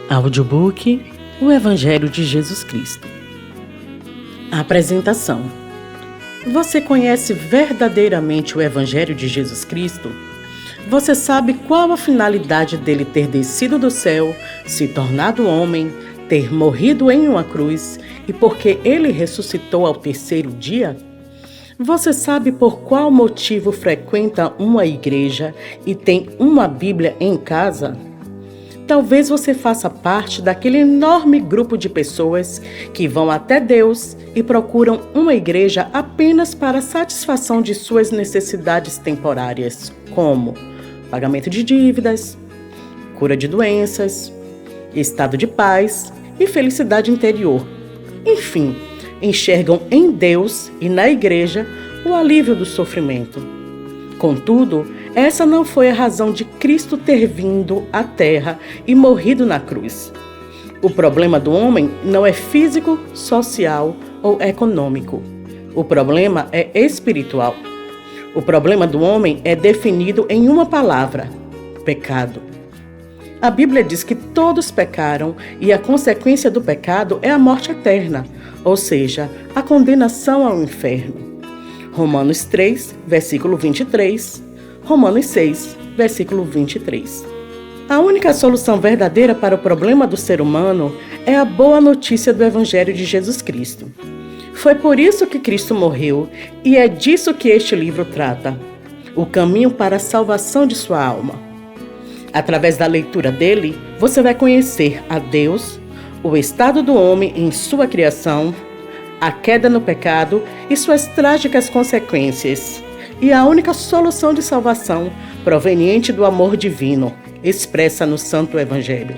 Audiobook O Evangelho de Jesus Cristo. Apresentação. Você conhece verdadeiramente o Evangelho de Jesus Cristo? Você sabe qual a finalidade dele ter descido do céu, se tornado homem, ter morrido em uma cruz e porque ele ressuscitou ao terceiro dia? Você sabe por qual motivo frequenta uma igreja e tem uma Bíblia em casa? Talvez você faça parte daquele enorme grupo de pessoas que vão até Deus e procuram uma igreja apenas para a satisfação de suas necessidades temporárias, como pagamento de dívidas, cura de doenças, estado de paz e felicidade interior. Enfim, enxergam em Deus e na igreja o alívio do sofrimento. Contudo, essa não foi a razão de Cristo ter vindo à Terra e morrido na cruz. O problema do homem não é físico, social ou econômico. O problema é espiritual. O problema do homem é definido em uma palavra: pecado. A Bíblia diz que todos pecaram e a consequência do pecado é a morte eterna, ou seja, a condenação ao inferno. Romanos 3, versículo 23, Romanos 6, versículo 23. A única solução verdadeira para o problema do ser humano é a boa notícia do Evangelho de Jesus Cristo. Foi por isso que Cristo morreu e é disso que este livro trata: o caminho para a salvação de sua alma. Através da leitura dele, você vai conhecer a Deus, o estado do homem em sua criação, a queda no pecado e suas trágicas consequências, e a única solução de salvação proveniente do amor divino, expressa no Santo Evangelho.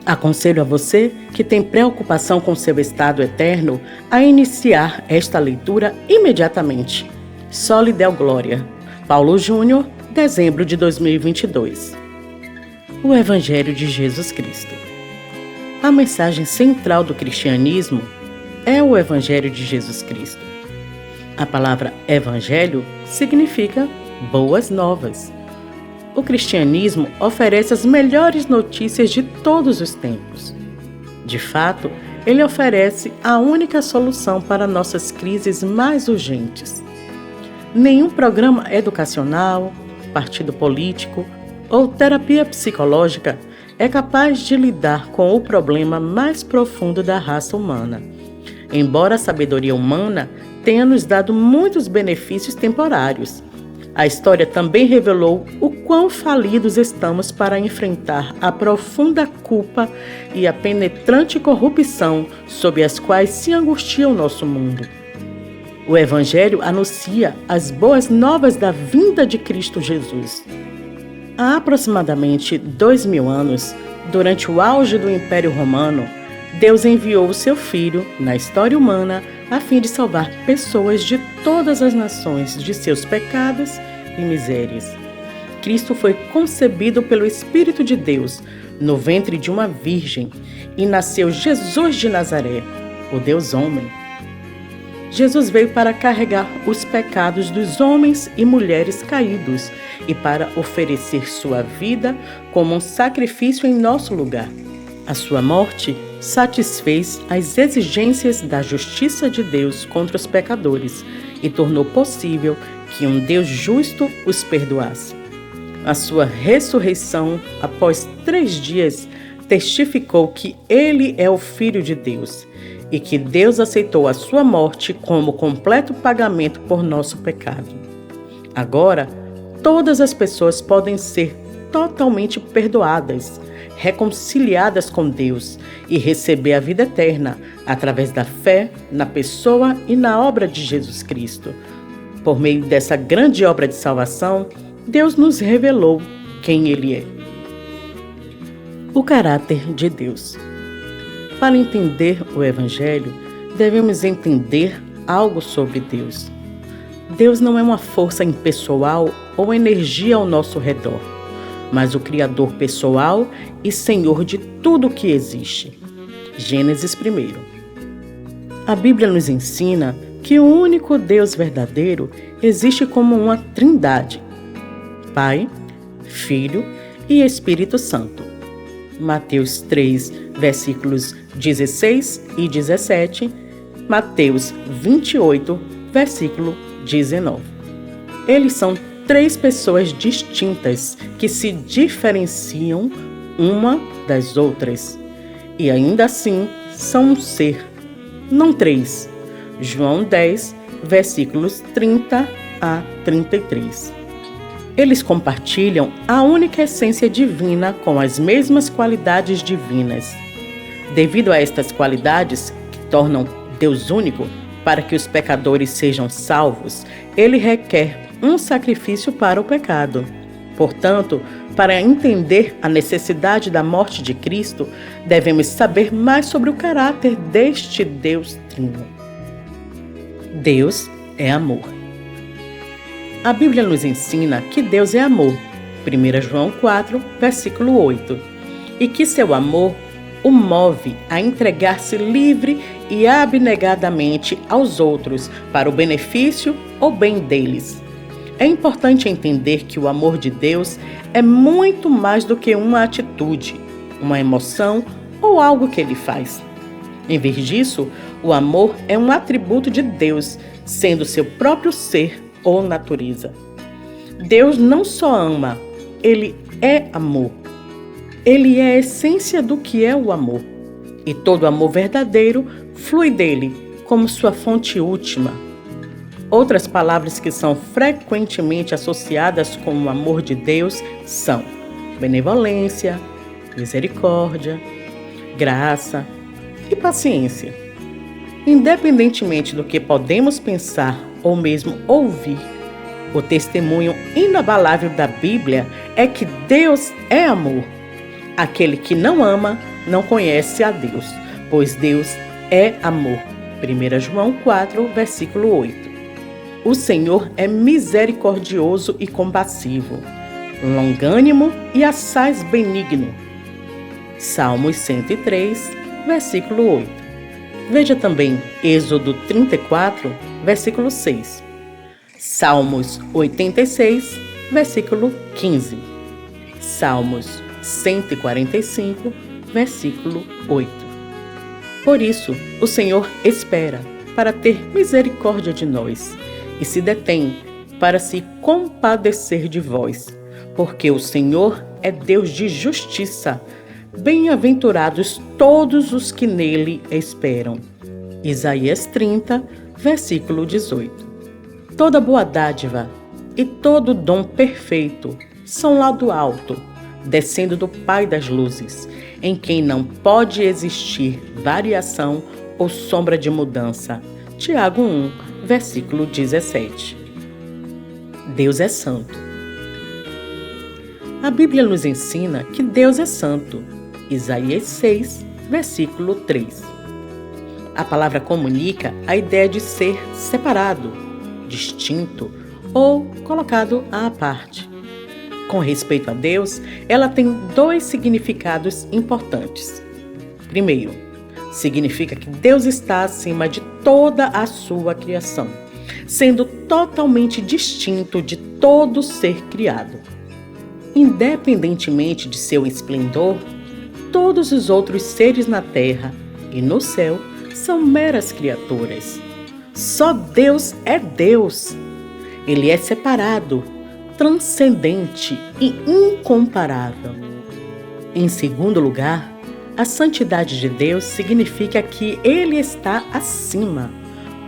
Aconselho a você que tem preocupação com seu estado eterno a iniciar esta leitura imediatamente. Só lhe deu glória. Paulo Júnior, dezembro de 2022. O Evangelho de Jesus Cristo. A mensagem central do cristianismo é o Evangelho de Jesus Cristo. A palavra evangelho significa boas novas. O cristianismo oferece as melhores notícias de todos os tempos. De fato, ele oferece a única solução para nossas crises mais urgentes. Nenhum programa educacional, partido político ou terapia psicológica é capaz de lidar com o problema mais profundo da raça humana. Embora a sabedoria humana tenha nos dado muitos benefícios temporários, a história também revelou o quão falidos estamos para enfrentar a profunda culpa e a penetrante corrupção sob as quais se angustia o nosso mundo. O Evangelho anuncia as boas novas da vinda de Cristo Jesus. Há aproximadamente 2000 anos, durante o auge do Império Romano, Deus enviou o seu Filho na história humana a fim de salvar pessoas de todas as nações de seus pecados e misérias. Cristo foi concebido pelo Espírito de Deus no ventre de uma virgem e nasceu Jesus de Nazaré, o Deus homem. Jesus veio para carregar os pecados dos homens e mulheres caídos e para oferecer sua vida como um sacrifício em nosso lugar. A sua morte satisfez as exigências da justiça de Deus contra os pecadores e tornou possível que um Deus justo os perdoasse. A sua ressurreição, após 3 dias, testificou que ele é o Filho de Deus e que Deus aceitou a sua morte como completo pagamento por nosso pecado. Agora, todas as pessoas podem ser totalmente perdoadas, reconciliadas com Deus e receber a vida eterna através da fé na pessoa e na obra de Jesus Cristo. Por meio dessa grande obra de salvação, Deus nos revelou quem Ele é. O caráter de Deus. Para entender o Evangelho, devemos entender algo sobre Deus. Deus não é uma força impessoal ou energia ao nosso redor, mas o Criador pessoal e Senhor de tudo o que existe. Gênesis 1. A Bíblia nos ensina que o único Deus verdadeiro existe como uma trindade: Pai, Filho e Espírito Santo. Mateus 3, versículos 16 e 17, Mateus 28, versículo 19. Eles são 3 pessoas distintas que se diferenciam uma das outras e ainda assim são um ser, não 3. João 10, versículos 30 a 33. Eles compartilham a única essência divina com as mesmas qualidades divinas. Devido a estas qualidades, que tornam Deus único, para que os pecadores sejam salvos, ele requer um sacrifício para o pecado. Portanto, para entender a necessidade da morte de Cristo, devemos saber mais sobre o caráter deste Deus Trino. Deus é amor. A Bíblia nos ensina que Deus é amor, 1 João 4, versículo 8, e que seu amor o move a entregar-se livre e abnegadamente aos outros para o benefício ou bem deles. É importante entender que o amor de Deus é muito mais do que uma atitude, uma emoção ou algo que ele faz. Em vez disso, o amor é um atributo de Deus, sendo seu próprio ser ou natureza. Deus não só ama, ele é amor. Ele é a essência do que é o amor. E todo amor verdadeiro flui dele, como sua fonte última. Outras palavras que são frequentemente associadas com o amor de Deus são benevolência, misericórdia, graça e paciência. Independentemente do que podemos pensar ou mesmo ouvir, o testemunho inabalável da Bíblia é que Deus é amor. Aquele que não ama não conhece a Deus, pois Deus é amor. 1 João 4, versículo 8. O Senhor é misericordioso e compassivo, longânimo e assaz benigno. Salmos 103, versículo 8. Veja também Êxodo 34, versículo 6. Salmos 86, versículo 15. Salmos 145, versículo 8. Por isso, o Senhor espera para ter misericórdia de nós e se detém para se compadecer de vós, porque o Senhor é Deus de justiça. Bem-aventurados todos os que nele esperam. Isaías 30, versículo 18. Toda boa dádiva e todo dom perfeito são lá do alto, descendo do Pai das luzes, em quem não pode existir variação ou sombra de mudança. Tiago 1, versículo 17. Deus é santo. A Bíblia nos ensina que Deus é santo. Isaías 6, versículo 3. A palavra comunica a ideia de ser separado, distinto ou colocado à parte. Com respeito a Deus, ela tem 2 significados importantes. Primeiro, significa que Deus está acima de toda a sua criação, sendo totalmente distinto de todo ser criado. Independentemente de seu esplendor, todos os outros seres na terra e no céu são meras criaturas. Só Deus é Deus. Ele é separado, transcendente e incomparável. Em segundo lugar, a santidade de Deus significa que Ele está acima,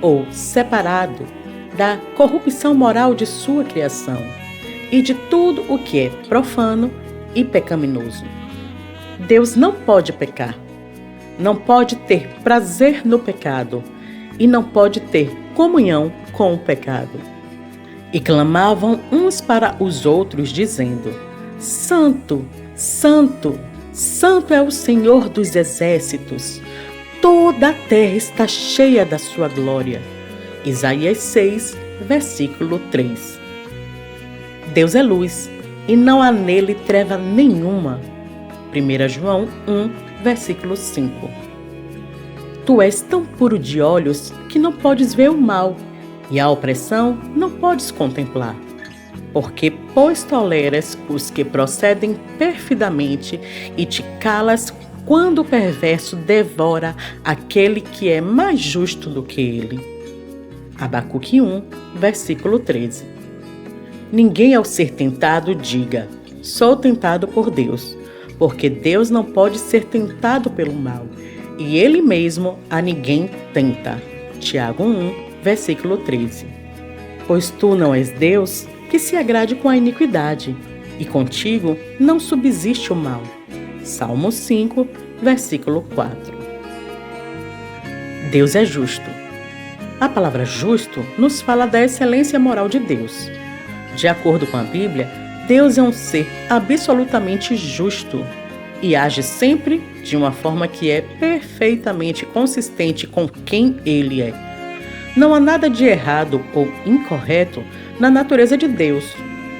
ou separado, da corrupção moral de sua criação e de tudo o que é profano e pecaminoso. Deus não pode pecar, não pode ter prazer no pecado e não pode ter comunhão com o pecado. E clamavam uns para os outros, dizendo: Santo, Santo, Santo é o Senhor dos exércitos, toda a terra está cheia da sua glória. Isaías 6, versículo 3. Deus é luz, e não há nele treva nenhuma. 1 João 1, versículo 5. Tu és tão puro de olhos que não podes ver o mal, e a opressão não podes contemplar. Porque, pois toleras os que procedem perfidamente e te calas quando o perverso devora aquele que é mais justo do que ele. Abacuque 1, versículo 13. Ninguém ao ser tentado diga, sou tentado por Deus, porque Deus não pode ser tentado pelo mal, e Ele mesmo a ninguém tenta. Tiago 1, versículo 13. Pois tu não és Deus que se agrade com a iniquidade, e contigo não subsiste o mal. Salmo 5, versículo 4. Deus é justo. A palavra justo nos fala da excelência moral de Deus. De acordo com a Bíblia, Deus é um ser absolutamente justo e age sempre de uma forma que é perfeitamente consistente com quem Ele é. Não há nada de errado ou incorreto na natureza de Deus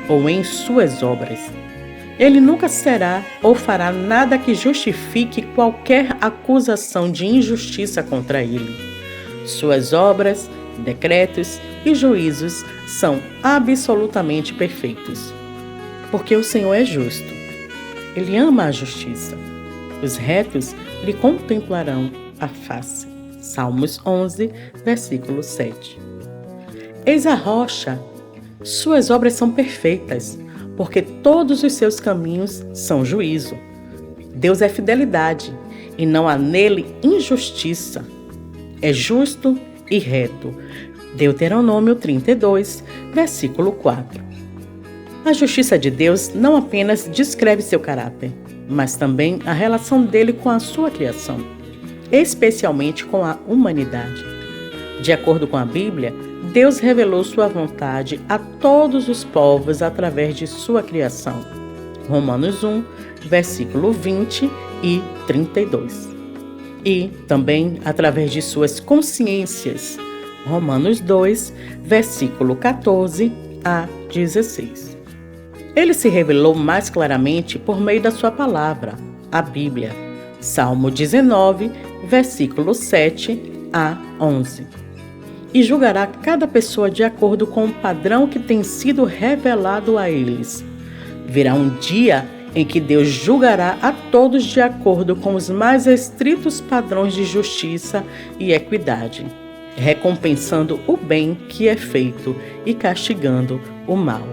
ou em suas obras. Ele nunca será ou fará nada que justifique qualquer acusação de injustiça contra ele. Suas obras, decretos e juízos são absolutamente perfeitos. Porque o Senhor é justo. Ele ama a justiça. Os retos lhe contemplarão a face. Salmos 11, versículo 7. Eis a rocha. Suas obras são perfeitas, porque todos os seus caminhos são juízo. Deus é fidelidade, e não há nele injustiça. É justo e reto. Deuteronômio 32, versículo 4. A justiça de Deus não apenas descreve seu caráter, mas também a relação dele com a sua criação, especialmente com a humanidade. De acordo com a Bíblia, Deus revelou sua vontade a todos os povos através de sua criação. Romanos 1, versículo 20 e 32. E também através de suas consciências. Romanos 2, versículo 14 a 16. Ele se revelou mais claramente por meio da sua palavra, a Bíblia. Salmo 19, versículo 7 a 11. E julgará cada pessoa de acordo com o padrão que tem sido revelado a eles. Virá um dia em que Deus julgará a todos de acordo com os mais estritos padrões de justiça e equidade, recompensando o bem que é feito e castigando o mal.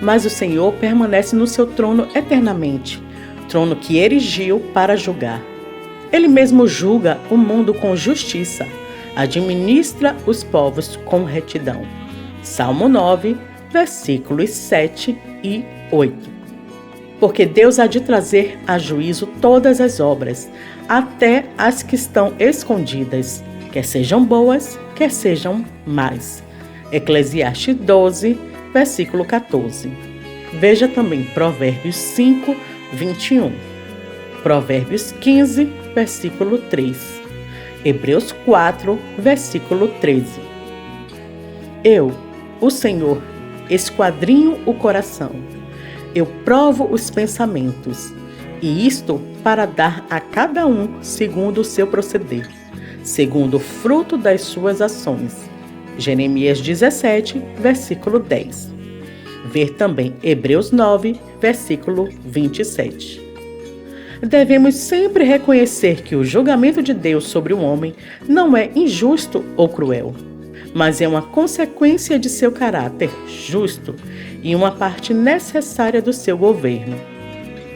Mas o Senhor permanece no seu trono eternamente, trono que erigiu para julgar. Ele mesmo julga o mundo com justiça, administra os povos com retidão. Salmo 9, versículos 7 e 8. Porque Deus há de trazer a juízo todas as obras, até as que estão escondidas, quer sejam boas, quer sejam más. Eclesiastes 12, versículo 14. Veja também Provérbios 5, 21. Provérbios 15, versículo 3. Hebreus 4, versículo 13. Eu, o Senhor, esquadrinho o coração. Eu provo os pensamentos, e isto para dar a cada um segundo o seu proceder, segundo o fruto das suas ações. Jeremias 17, versículo 10. Ver também Hebreus 9, versículo 27. Devemos sempre reconhecer que o julgamento de Deus sobre o homem não é injusto ou cruel, mas é uma consequência de seu caráter justo e uma parte necessária do seu governo.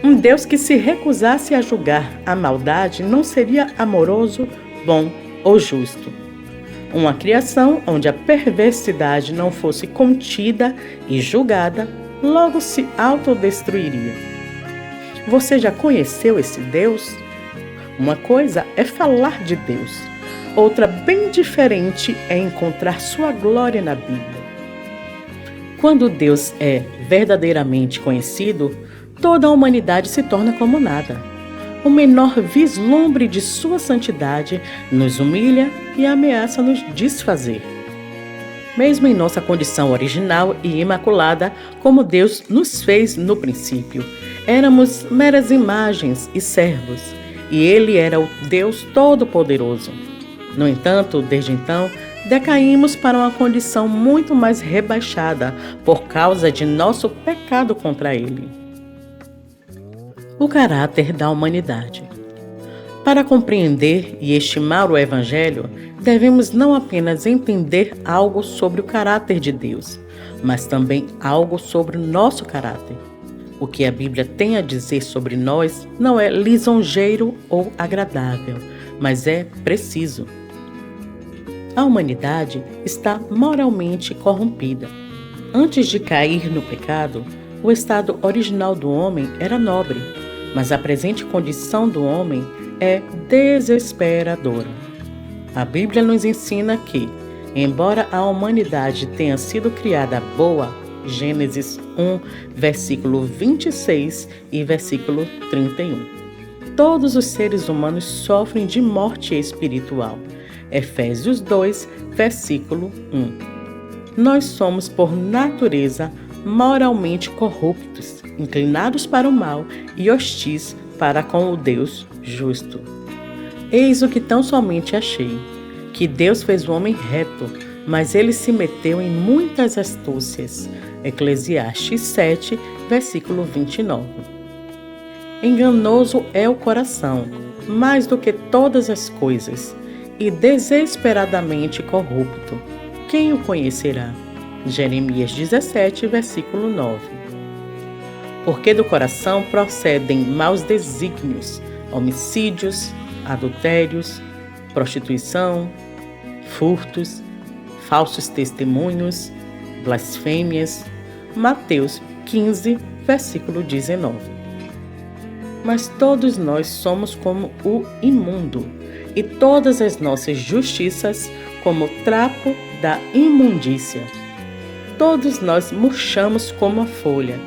Um Deus que se recusasse a julgar a maldade não seria amoroso, bom ou justo. Uma criação onde a perversidade não fosse contida e julgada, logo se autodestruiria. Você já conheceu esse Deus? Uma coisa é falar de Deus, outra bem diferente é encontrar sua glória na Bíblia. Quando Deus é verdadeiramente conhecido, toda a humanidade se torna como nada. O menor vislumbre de sua santidade nos humilha e ameaça nos desfazer. Mesmo em nossa condição original e imaculada, como Deus nos fez no princípio, éramos meras imagens e servos, e Ele era o Deus Todo-Poderoso. No entanto, desde então, decaímos para uma condição muito mais rebaixada por causa de nosso pecado contra Ele. O caráter da humanidade. Para compreender e estimar o Evangelho, devemos não apenas entender algo sobre o caráter de Deus, mas também algo sobre o nosso caráter. O que a Bíblia tem a dizer sobre nós não é lisonjeiro ou agradável, mas é preciso. A humanidade está moralmente corrompida. Antes de cair no pecado, o estado original do homem era nobre, mas a presente condição do homem é desesperadora. A Bíblia nos ensina que, embora a humanidade tenha sido criada boa, Gênesis 1, versículo 26 e versículo 31, todos os seres humanos sofrem de morte espiritual. Efésios 2, versículo 1. Nós somos, por natureza, moralmente corruptos, inclinados para o mal e hostis para com o Deus justo. Eis o que tão somente achei, que Deus fez o homem reto, mas ele se meteu em muitas astúcias. Eclesiastes 7, versículo 29. Enganoso é o coração, mais do que todas as coisas, e desesperadamente corrupto. Quem o conhecerá? Jeremias 17, versículo 9. Porque do coração procedem maus desígnios, homicídios, adultérios, prostituição, furtos, falsos testemunhos, blasfêmias. Mateus 15, versículo 19. Mas todos nós somos como o imundo, e todas as nossas justiças como trapo da imundícia. Todos nós murchamos como a folha,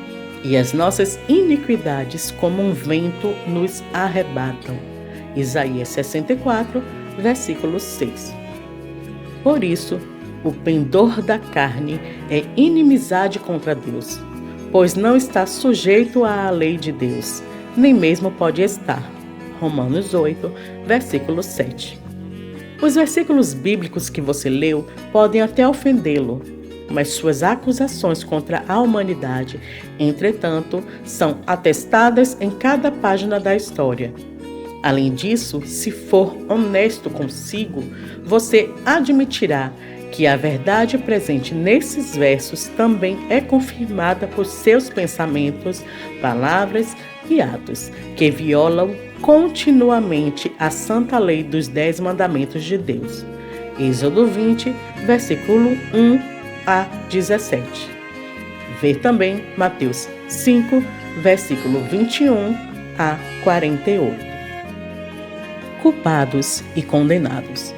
e as nossas iniquidades como um vento nos arrebatam. Isaías 64, versículo 6. Por isso, o pendor da carne é inimizade contra Deus, pois não está sujeito à lei de Deus, nem mesmo pode estar. Romanos 8, versículo 7. Os versículos bíblicos que você leu podem até ofendê-lo, mas suas acusações contra a humanidade, entretanto, são atestadas em cada página da história. Além disso, se for honesto consigo, você admitirá que a verdade presente nesses versos também é confirmada por seus pensamentos, palavras e atos, que violam continuamente a santa lei dos 10 mandamentos de Deus. Êxodo 20, versículo 1 a 17. Vê também Mateus 5, versículo 21 a 48. Culpados e condenados.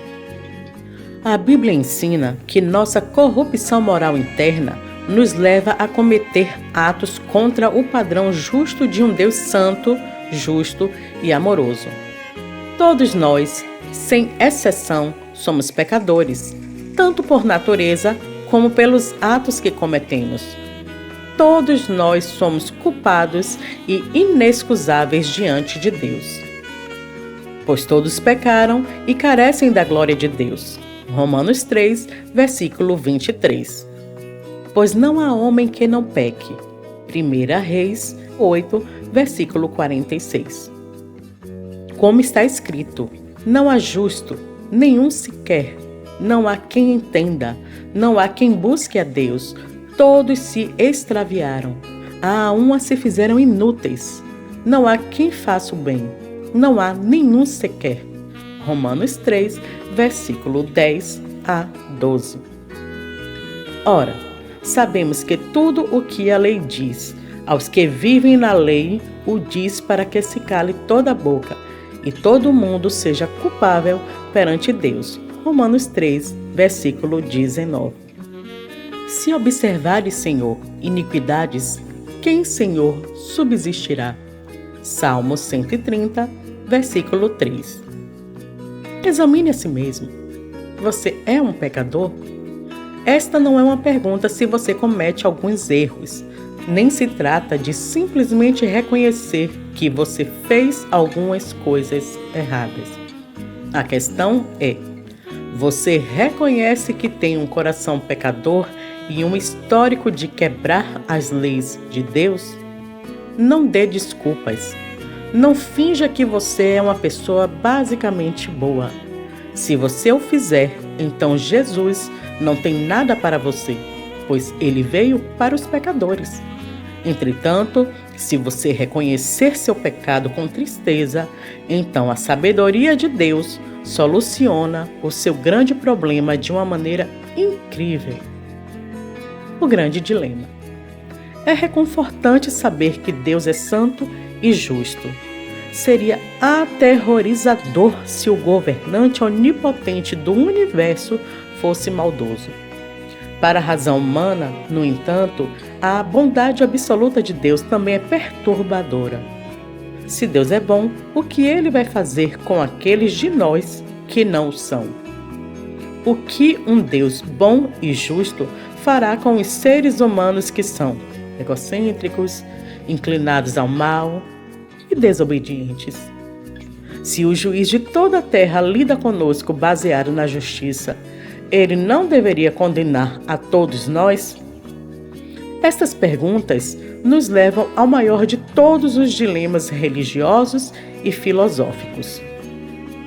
A Bíblia ensina que nossa corrupção moral interna nos leva a cometer atos contra o padrão justo de um Deus santo, justo e amoroso. Todos nós, sem exceção, somos pecadores, tanto por natureza como pelos atos que cometemos. Todos nós somos culpados e inexcusáveis diante de Deus, pois todos pecaram e carecem da glória de Deus. Romanos 3, versículo 23. Pois não há homem que não peque. 1 Reis 8, versículo 46. Como está escrito: não há justo, nenhum sequer, não há quem entenda, não há quem busque a Deus, todos se extraviaram, a uma se fizeram inúteis, não há quem faça o bem, não há nenhum sequer. Romanos 3, versículo 10 a 12. Ora, sabemos que tudo o que a lei diz, aos que vivem na lei, o diz para que se cale toda a boca e todo mundo seja culpável perante Deus. Romanos 3, versículo 19. Se observares, Senhor, iniquidades, quem, Senhor, subsistirá? Salmo 130, versículo 3. Examine a si mesmo. Você é um pecador? Esta não é uma pergunta se você comete alguns erros, nem se trata de simplesmente reconhecer que você fez algumas coisas erradas. A questão é: Você reconhece que tem um coração pecador e um histórico de quebrar as leis de Deus? Não dê desculpas. Não finja que você é uma pessoa basicamente boa. Se você o fizer, então Jesus não tem nada para você, pois ele veio para os pecadores. Entretanto, se você reconhecer seu pecado com tristeza, então a sabedoria de Deus soluciona o seu grande problema de uma maneira incrível. O grande dilema. É reconfortante saber que Deus é santo e justo. Seria aterrorizador se o governante onipotente do universo fosse maldoso. Para a razão humana, no entanto, a bondade absoluta de Deus também é perturbadora. Se Deus é bom, o que Ele vai fazer com aqueles de nós que não o são? O que um Deus bom e justo fará com os seres humanos que são egocêntricos, inclinados ao mal e desobedientes? Se o juiz de toda a terra lida conosco baseado na justiça, ele não deveria condenar a todos nós? Estas perguntas nos levam ao maior de todos os dilemas religiosos e filosóficos.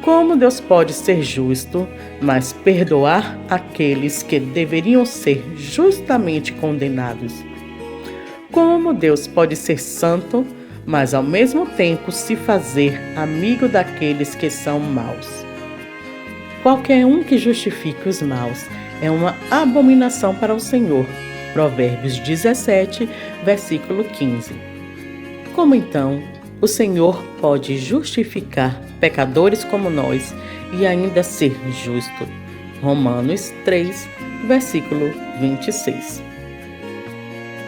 Como Deus pode ser justo, mas perdoar aqueles que deveriam ser justamente condenados? Como Deus pode ser santo, mas ao mesmo tempo se fazer amigo daqueles que são maus? Qualquer um que justifique os maus é uma abominação para o Senhor. Provérbios 17, versículo 15. Como então o Senhor pode justificar pecadores como nós e ainda ser justo? Romanos 3, versículo 26.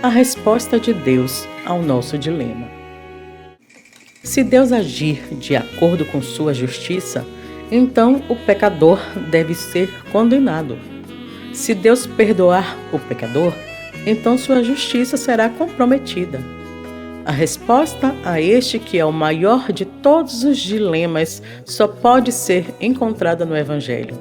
A resposta de Deus ao nosso dilema. Se Deus agir de acordo com sua justiça, então o pecador deve ser condenado. Se Deus perdoar o pecador, então sua justiça será comprometida. A resposta a este, que é o maior de todos os dilemas, só pode ser encontrada no Evangelho.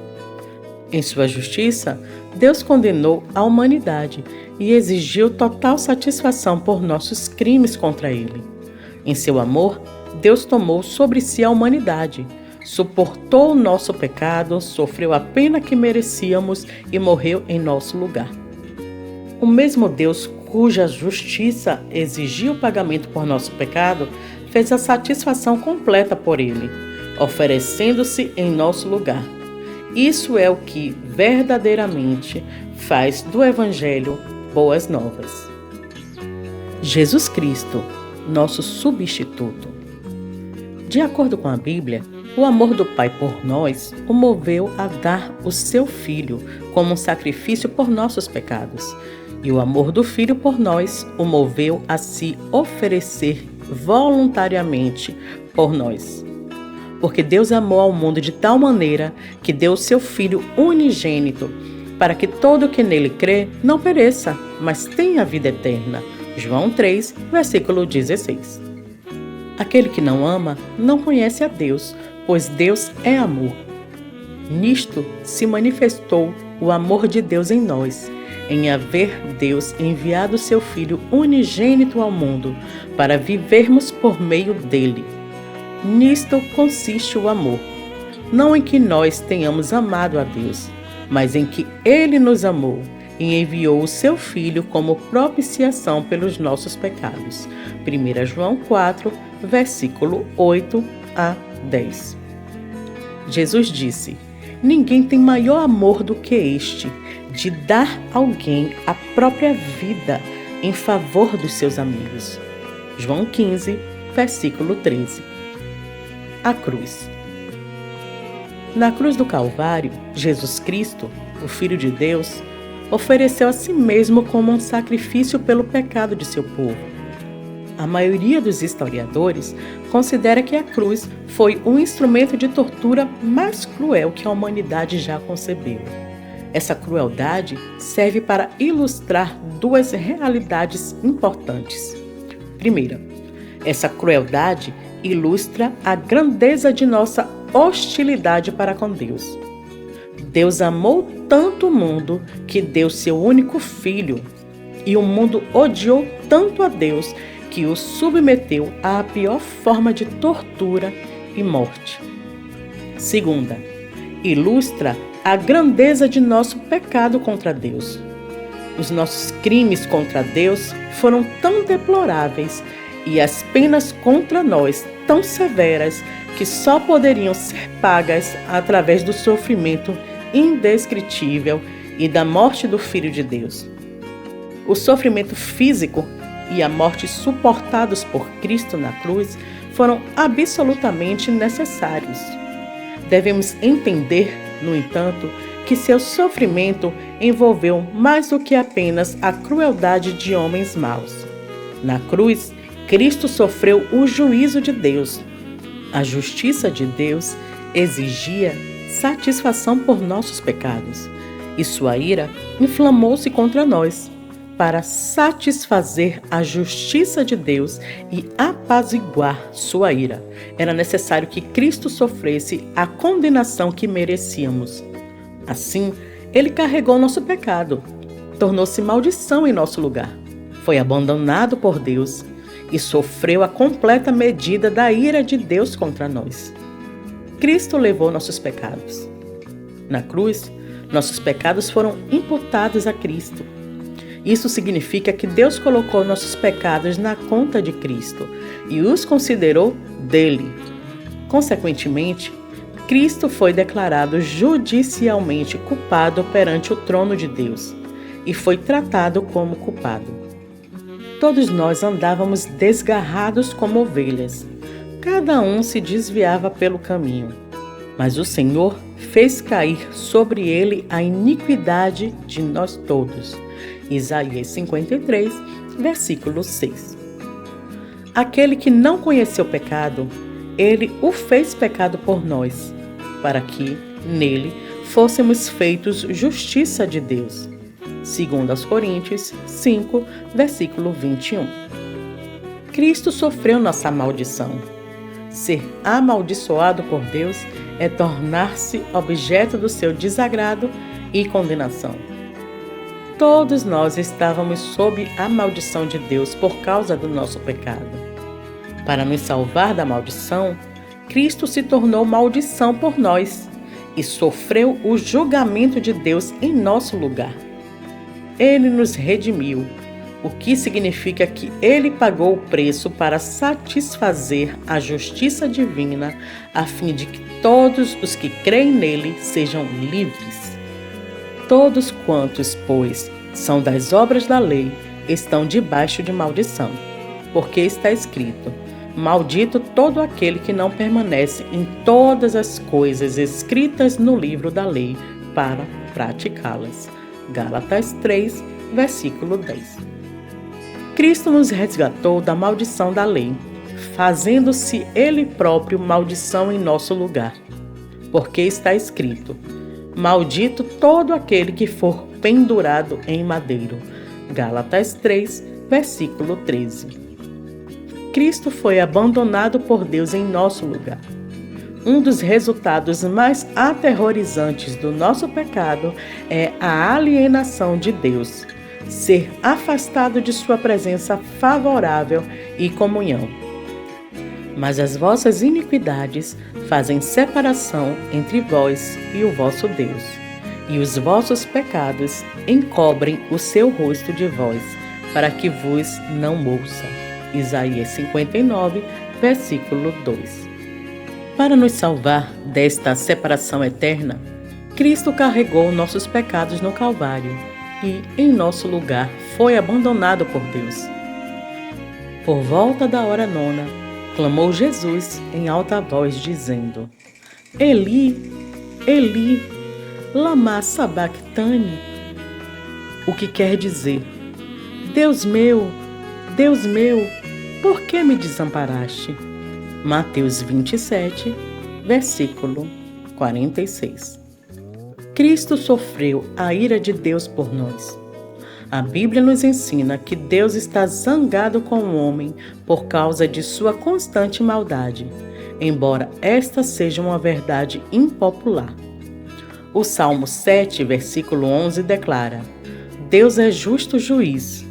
Em sua justiça, Deus condenou a humanidade e exigiu total satisfação por nossos crimes contra ele. Em seu amor, Deus tomou sobre si a humanidade, suportou o nosso pecado, sofreu a pena que merecíamos e morreu em nosso lugar. O mesmo Deus cuja justiça exigiu o pagamento por nosso pecado, fez a satisfação completa por ele, oferecendo-se em nosso lugar. Isso é o que verdadeiramente faz do Evangelho boas novas. Jesus Cristo, nosso substituto. De acordo com a Bíblia, o amor do Pai por nós o moveu a dar o seu Filho como um sacrifício por nossos pecados. E o amor do Filho por nós o moveu a se oferecer voluntariamente por nós. Porque Deus amou ao mundo de tal maneira que deu o seu Filho unigênito, para que todo o que nele crê não pereça, mas tenha a vida eterna. João 3, versículo 16. Aquele que não ama não conhece a Deus, pois Deus é amor. Nisto se manifestou o amor de Deus em nós, em haver Deus enviado seu Filho unigênito ao mundo, para vivermos por meio dele. Nisto consiste o amor, não em que nós tenhamos amado a Deus, mas em que ele nos amou e enviou o seu Filho como propiciação pelos nossos pecados. 1 João 4, versículo 8 a 10. Jesus disse: ninguém tem maior amor do que este, de dar a alguém a própria vida em favor dos seus amigos. João 15, versículo 13. A cruz. Na cruz do Calvário, Jesus Cristo, o Filho de Deus, ofereceu a si mesmo como um sacrifício pelo pecado de seu povo. A maioria dos historiadores considera que a cruz foi o instrumento de tortura mais cruel que a humanidade já concebeu. Essa crueldade serve para ilustrar duas realidades importantes. Primeira, essa crueldade ilustra a grandeza de nossa hostilidade para com Deus. Deus amou tanto o mundo que deu seu único filho, e o mundo odiou tanto a Deus que o submeteu à pior forma de tortura e morte. Segunda, ilustra a grandeza de nosso pecado contra Deus. Os nossos crimes contra Deus foram tão deploráveis e as penas contra nós tão severas que só poderiam ser pagas através do sofrimento indescritível e da morte do Filho de Deus. O sofrimento físico e a morte suportados por Cristo na cruz foram absolutamente necessários. Devemos entender, no entanto, que seu sofrimento envolveu mais do que apenas a crueldade de homens maus. Na cruz, Cristo sofreu o juízo de Deus. A justiça de Deus exigia satisfação por nossos pecados, e sua ira inflamou-se contra nós. Para satisfazer a justiça de Deus e apaziguar sua ira, era necessário que Cristo sofresse a condenação que merecíamos. Assim, ele carregou nosso pecado, tornou-se maldição em nosso lugar, foi abandonado por Deus e sofreu a completa medida da ira de Deus contra nós. Cristo levou nossos pecados. Na cruz, nossos pecados foram imputados a Cristo. Isso significa que Deus colocou nossos pecados na conta de Cristo e os considerou dele. Consequentemente, Cristo foi declarado judicialmente culpado perante o trono de Deus e foi tratado como culpado. Todos nós andávamos desgarrados como ovelhas. Cada um se desviava pelo caminho, mas o Senhor fez cair sobre ele a iniquidade de nós todos. Isaías 53, versículo 6. Aquele que não conheceu pecado, ele o fez pecado por nós, para que, nele, fôssemos feitos justiça de Deus. 2 Coríntios 5, versículo 21. Cristo sofreu nossa maldição. Ser amaldiçoado por Deus é tornar-se objeto do seu desagrado e condenação. Todos nós estávamos sob a maldição de Deus por causa do nosso pecado. Para nos salvar da maldição, Cristo se tornou maldição por nós e sofreu o julgamento de Deus em nosso lugar. Ele nos redimiu, o que significa que ele pagou o preço para satisfazer a justiça divina, a fim de que todos os que creem nele sejam livres. Todos quantos, pois, são das obras da lei, estão debaixo de maldição, porque está escrito: maldito todo aquele que não permanece em todas as coisas escritas no livro da lei para praticá-las. Gálatas 3, versículo 10. Cristo nos resgatou da maldição da lei, fazendo-se ele próprio maldição em nosso lugar, porque está escrito: maldito todo aquele que for pendurado em madeiro. Gálatas 3, versículo 13. Cristo foi abandonado por Deus em nosso lugar. Um dos resultados mais aterrorizantes do nosso pecado é a alienação de Deus, ser afastado de sua presença favorável e comunhão. Mas as vossas iniquidades fazem separação entre vós e o vosso Deus, e os vossos pecados encobrem o seu rosto de vós, para que vos não ouça. Isaías 59, versículo 2. Para nos salvar desta separação eterna, Cristo carregou nossos pecados no Calvário e, em nosso lugar, foi abandonado por Deus. Por volta da hora nona, clamou Jesus em alta voz, dizendo: Eli, Eli, lama sabactani, o que quer dizer: Deus meu, por que me desamparaste? Mateus 27, versículo 46. Cristo sofreu a ira de Deus por nós. A Bíblia nos ensina que Deus está zangado com o homem por causa de sua constante maldade, embora esta seja uma verdade impopular. O Salmo 7, versículo 11 declara: Deus é justo juiz,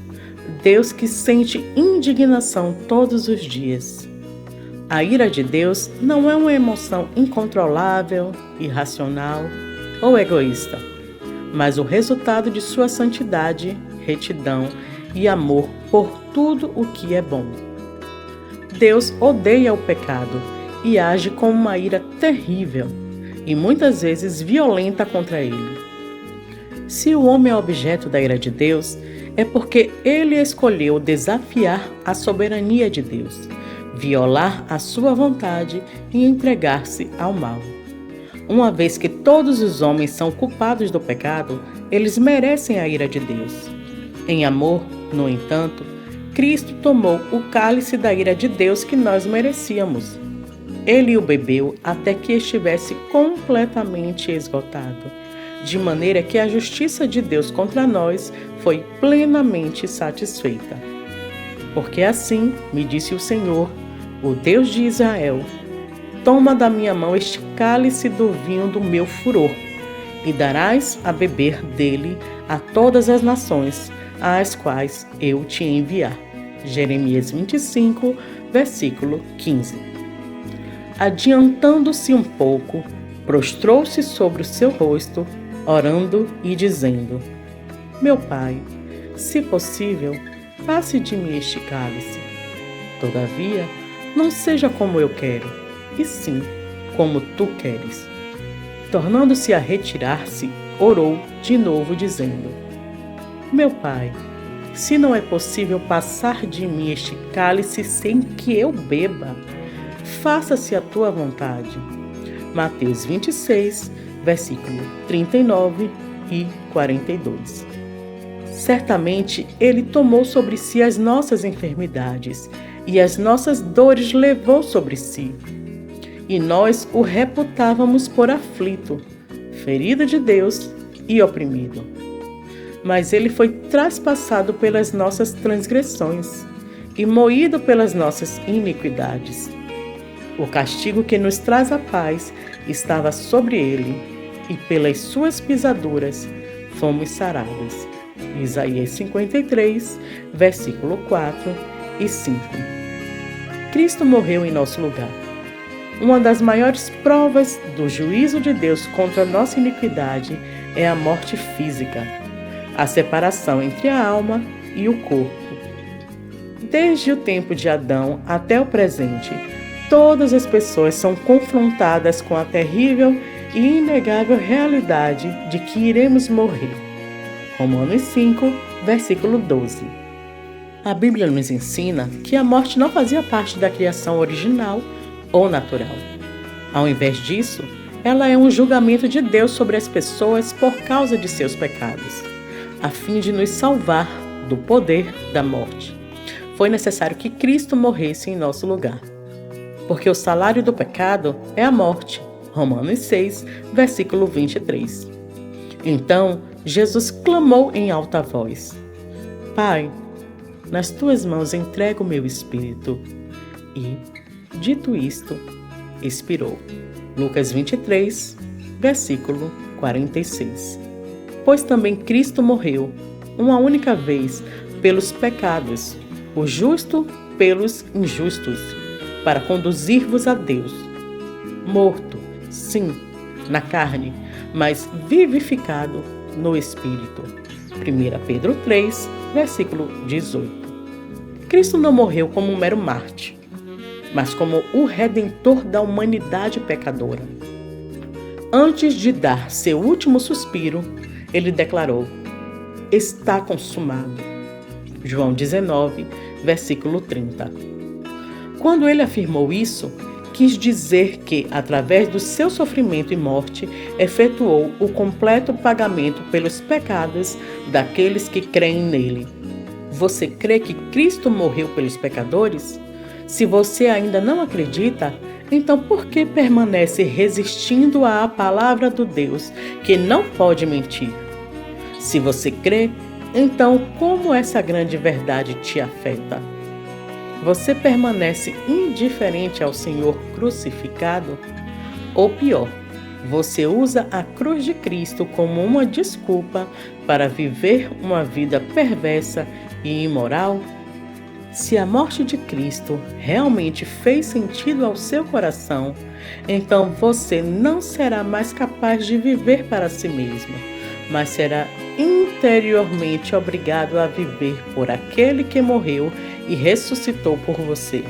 Deus que sente indignação todos os dias. A ira de Deus não é uma emoção incontrolável, irracional ou egoísta, mas o resultado de sua santidade, retidão e amor por tudo o que é bom. Deus odeia o pecado e age com uma ira terrível e muitas vezes violenta contra ele. Se o homem é objeto da ira de Deus, é porque ele escolheu desafiar a soberania de Deus, violar a sua vontade e entregar-se ao mal. Uma vez que todos os homens são culpados do pecado, eles merecem a ira de Deus. Em amor, no entanto, Cristo tomou o cálice da ira de Deus que nós merecíamos. Ele o bebeu até que estivesse completamente esgotado, de maneira que a justiça de Deus contra nós foi plenamente satisfeita. Porque assim me disse o Senhor, o Deus de Israel: toma da minha mão este cálice do vinho do meu furor, e darás a beber dele a todas as nações, às quais eu te enviar. Jeremias 25, versículo 15. Adiantando-se um pouco, prostrou-se sobre o seu rosto, orando e dizendo: Meu Pai, se possível, passe de mim este cálice. Todavia, não seja como eu quero, e sim como tu queres. Tornando-se a retirar-se, orou de novo, dizendo: Meu Pai, se não é possível passar de mim este cálice sem que eu beba, faça-se a tua vontade. Mateus 26, versículo 39 e 42. Certamente ele tomou sobre si as nossas enfermidades e as nossas dores levou sobre si. E nós o reputávamos por aflito, ferido de Deus e oprimido. Mas ele foi traspassado pelas nossas transgressões e moído pelas nossas iniquidades. O castigo que nos traz a paz estava sobre ele, e pelas suas pisaduras fomos sarados. Isaías 53, versículo 4 e 5. Cristo morreu em nosso lugar. Uma das maiores provas do juízo de Deus contra a nossa iniquidade é a morte física, a separação entre a alma e o corpo. Desde o tempo de Adão até o presente, todas as pessoas são confrontadas com a terrível e inegável realidade de que iremos morrer. Romanos 5, versículo 12. A Bíblia nos ensina que a morte não fazia parte da criação original ou natural. Ao invés disso, ela é um julgamento de Deus sobre as pessoas por causa de seus pecados, a fim de nos salvar do poder da morte. Foi necessário que Cristo morresse em nosso lugar, porque o salário do pecado é a morte. Romanos 6, versículo 23. Então, Jesus clamou em alta voz: Pai, nas tuas mãos entrego o meu espírito. E, dito isto, expirou. Lucas 23, versículo 46. Pois também Cristo morreu, uma única vez, pelos pecados, o justo pelos injustos, para conduzir-vos a Deus. Morto, sim, na carne, mas vivificado no Espírito. 1 Pedro 3, versículo 18. Cristo não morreu como um mero mártir, mas como o Redentor da humanidade pecadora. Antes de dar seu último suspiro, ele declarou: está consumado. João 19, versículo 30. Quando ele afirmou isso, quis dizer que, através do seu sofrimento e morte, efetuou o completo pagamento pelos pecados daqueles que creem nele. Você crê que Cristo morreu pelos pecadores? Se você ainda não acredita, então por que permanece resistindo à palavra do Deus, que não pode mentir? Se você crê, então como essa grande verdade te afeta? Você permanece indiferente ao Senhor crucificado? Ou pior, você usa a cruz de Cristo como uma desculpa para viver uma vida perversa e imoral? Se a morte de Cristo realmente fez sentido ao seu coração, então você não será mais capaz de viver para si mesmo, mas será interiormente obrigado a viver por aquele que morreu e ressuscitou por você.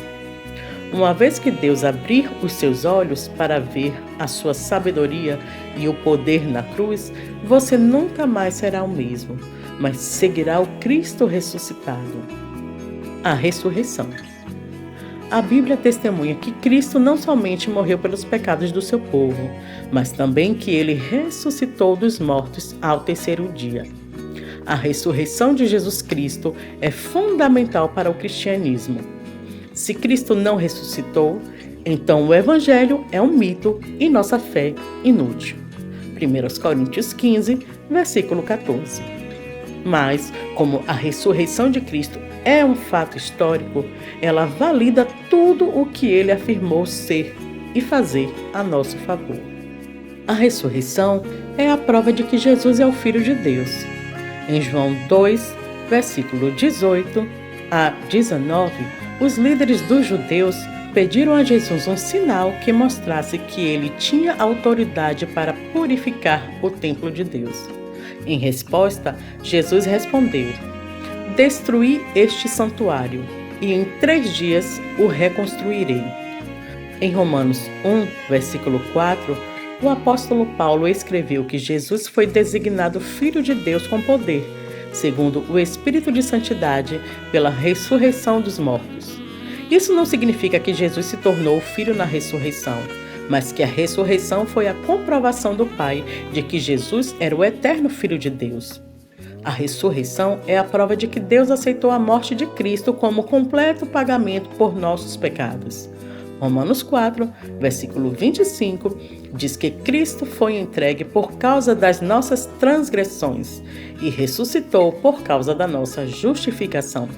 Uma vez que Deus abrir os seus olhos para ver a sua sabedoria e o poder na cruz, você nunca mais será o mesmo, mas seguirá o Cristo ressuscitado. A ressurreição. A Bíblia testemunha que Cristo não somente morreu pelos pecados do seu povo, mas também que ele ressuscitou dos mortos ao terceiro dia. A ressurreição de Jesus Cristo é fundamental para o cristianismo. Se Cristo não ressuscitou, então o Evangelho é um mito e nossa fé inútil. 1 Coríntios 15, versículo 14. Mas, como a ressurreição de Cristo é um fato histórico, ela valida tudo o que ele afirmou ser e fazer a nosso favor. A ressurreição é a prova de que Jesus é o Filho de Deus. Em João 2, versículo 18 a 19, os líderes dos judeus pediram a Jesus um sinal que mostrasse que ele tinha autoridade para purificar o templo de Deus. Em resposta, Jesus respondeu: "Destruí este santuário, e em 3 dias o reconstruirei." Em Romanos 1, versículo 4, o apóstolo Paulo escreveu que Jesus foi designado Filho de Deus com poder, segundo o Espírito de Santidade, pela ressurreição dos mortos. Isso não significa que Jesus se tornou Filho na ressurreição, mas que a ressurreição foi a comprovação do Pai de que Jesus era o eterno Filho de Deus. A ressurreição é a prova de que Deus aceitou a morte de Cristo como completo pagamento por nossos pecados. Romanos 4, versículo 25, diz que Cristo foi entregue por causa das nossas transgressões e ressuscitou por causa da nossa justificação.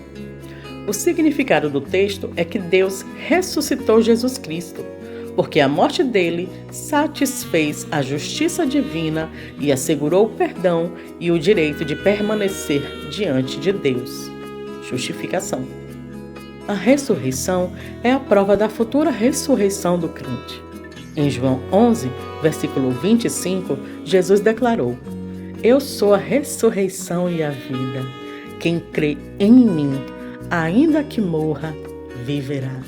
O significado do texto é que Deus ressuscitou Jesus Cristo, porque a morte dele satisfez a justiça divina e assegurou o perdão e o direito de permanecer diante de Deus. Justificação. A ressurreição é a prova da futura ressurreição do crente. Em João 11, versículo 25, Jesus declarou: "Eu sou a ressurreição e a vida. Quem crê em mim, ainda que morra, viverá."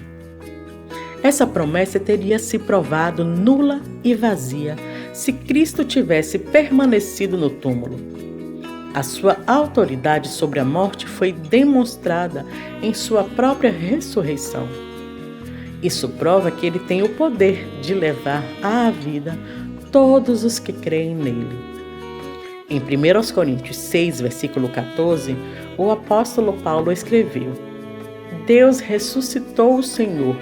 Essa promessa teria se provado nula e vazia se Cristo tivesse permanecido no túmulo. A sua autoridade sobre a morte foi demonstrada em sua própria ressurreição. Isso prova que ele tem o poder de levar à vida todos os que creem nele. Em 1 Coríntios 6, versículo 14, o apóstolo Paulo escreveu: "Deus ressuscitou o Senhor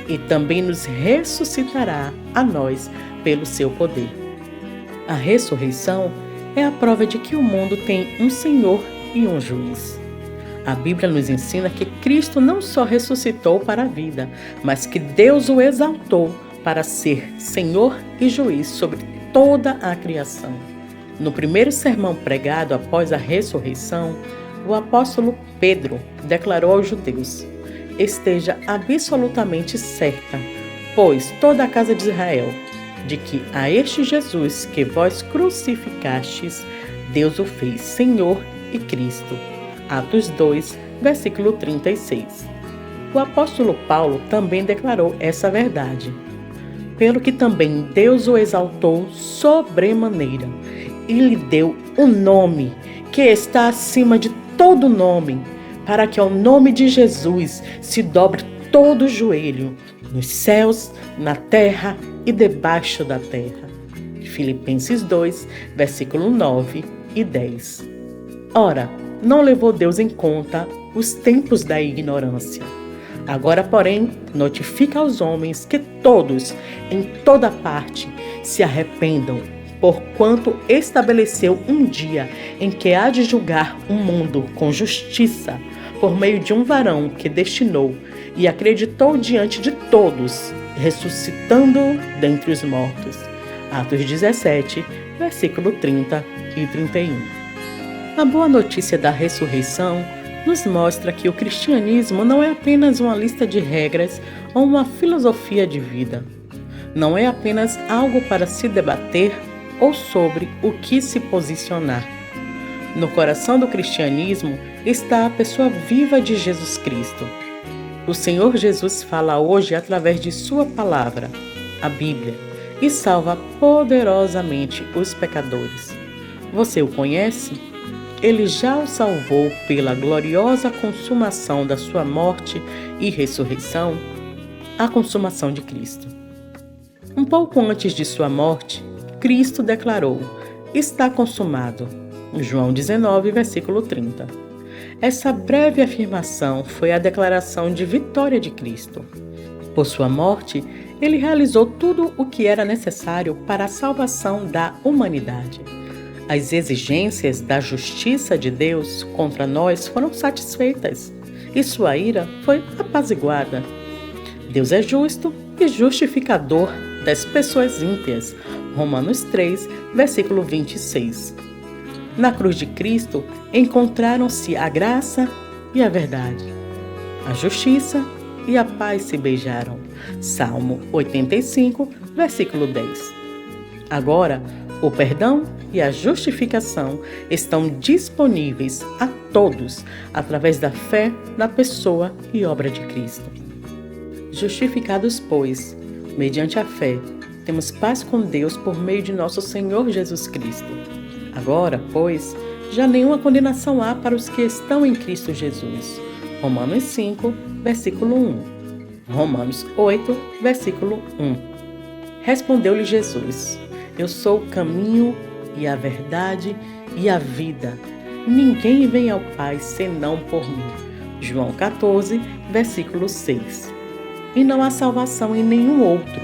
e também nos ressuscitará a nós pelo seu poder." A ressurreição é a prova de que o mundo tem um Senhor e um juiz. A Bíblia nos ensina que Cristo não só ressuscitou para a vida, mas que Deus o exaltou para ser Senhor e juiz sobre toda a criação. No primeiro sermão pregado após a ressurreição, o apóstolo Pedro declarou aos judeus: "Esteja absolutamente certa, pois toda a casa de Israel, de que a este Jesus que vós crucificastes, Deus o fez Senhor e Cristo." Atos 2, versículo 36. O apóstolo Paulo também declarou essa verdade: "Pelo que também Deus o exaltou sobremaneira, e lhe deu um nome que está acima de todo nome, para que ao nome de Jesus se dobre todo o joelho, nos céus, na terra e debaixo da terra." Filipenses 2, versículo 9 e 10. Ora, não levou Deus em conta os tempos da ignorância. Agora, porém, notifica aos homens que todos, em toda parte, se arrependam, porquanto estabeleceu um dia em que há de julgar o mundo com justiça, por meio de um varão que destinou e acreditou diante de todos, ressuscitando dentre os mortos. Atos 17, versículo 30 e 31. A boa notícia da ressurreição nos mostra que o cristianismo não é apenas uma lista de regras ou uma filosofia de vida. Não é apenas algo para se debater ou sobre o que se posicionar. No coração do cristianismo está a pessoa viva de Jesus Cristo. O Senhor Jesus fala hoje através de sua palavra, a Bíblia, e salva poderosamente os pecadores. Você o conhece? Ele já o salvou pela gloriosa consumação da sua morte e ressurreição, a consumação de Cristo. Um pouco antes de sua morte, Cristo declarou: "Está consumado." João 19, versículo 30. Essa breve afirmação foi a declaração de vitória de Cristo. Por sua morte, ele realizou tudo o que era necessário para a salvação da humanidade. As exigências da justiça de Deus contra nós foram satisfeitas e sua ira foi apaziguada. Deus é justo e justificador das pessoas ímpias. Romanos 3, versículo 26. Na cruz de Cristo encontraram-se a graça e a verdade. A justiça e a paz se beijaram. Salmo 85, versículo 10. Agora, o perdão e a justificação estão disponíveis a todos através da fé na pessoa e obra de Cristo. Justificados, pois, mediante a fé, temos paz com Deus por meio de nosso Senhor Jesus Cristo. Agora, pois, já nenhuma condenação há para os que estão em Cristo Jesus. Romanos 5, versículo 1. Romanos 8, versículo 1. Respondeu-lhe Jesus: "Eu sou o caminho e a verdade e a vida. Ninguém vem ao Pai senão por mim." João 14, versículo 6. E não há salvação em nenhum outro,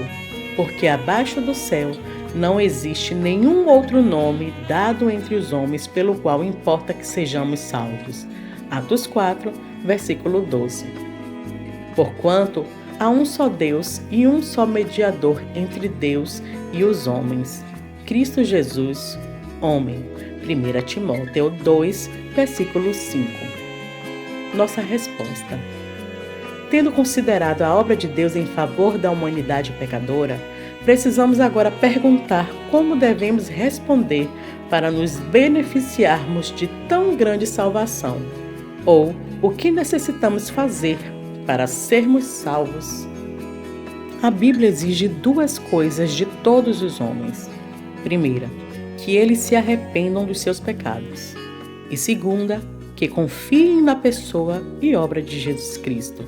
porque abaixo do céu não existe nenhum outro nome dado entre os homens pelo qual importa que sejamos salvos. Atos 4, versículo 12. Porquanto há um só Deus e um só mediador entre Deus e os homens, Cristo Jesus, homem. 1 Timóteo 2, versículo 5. Nossa resposta. Tendo considerado a obra de Deus em favor da humanidade pecadora, precisamos agora perguntar como devemos responder para nos beneficiarmos de tão grande salvação, ou o que necessitamos fazer para sermos salvos. A Bíblia exige duas coisas de todos os homens. Primeira, que eles se arrependam dos seus pecados. E segunda, que confiem na pessoa e obra de Jesus Cristo.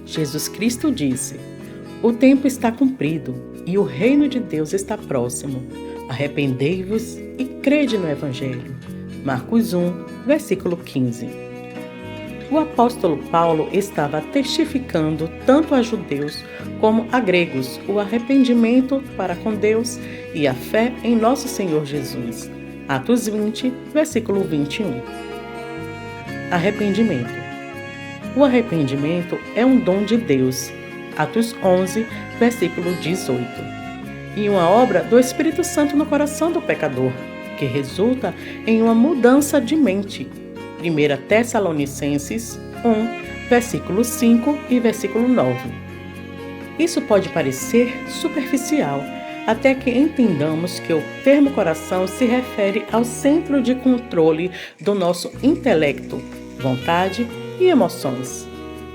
Jesus Cristo disse: "O tempo está cumprido e o reino de Deus está próximo. Arrependei-vos e crede no Evangelho." Marcos 1, versículo 15. O apóstolo Paulo estava testificando tanto a judeus como a gregos o arrependimento para com Deus e a fé em nosso Senhor Jesus. Atos 20, versículo 21. Arrependimento. O arrependimento é um dom de Deus. Atos 11, versículo 18. E uma obra do Espírito Santo no coração do pecador, que resulta em uma mudança de mente. 1 Tessalonicenses 1, versículo 5 e versículo 9. Isso pode parecer superficial, até que entendamos que o termo coração se refere ao centro de controle do nosso intelecto, vontade e emoções.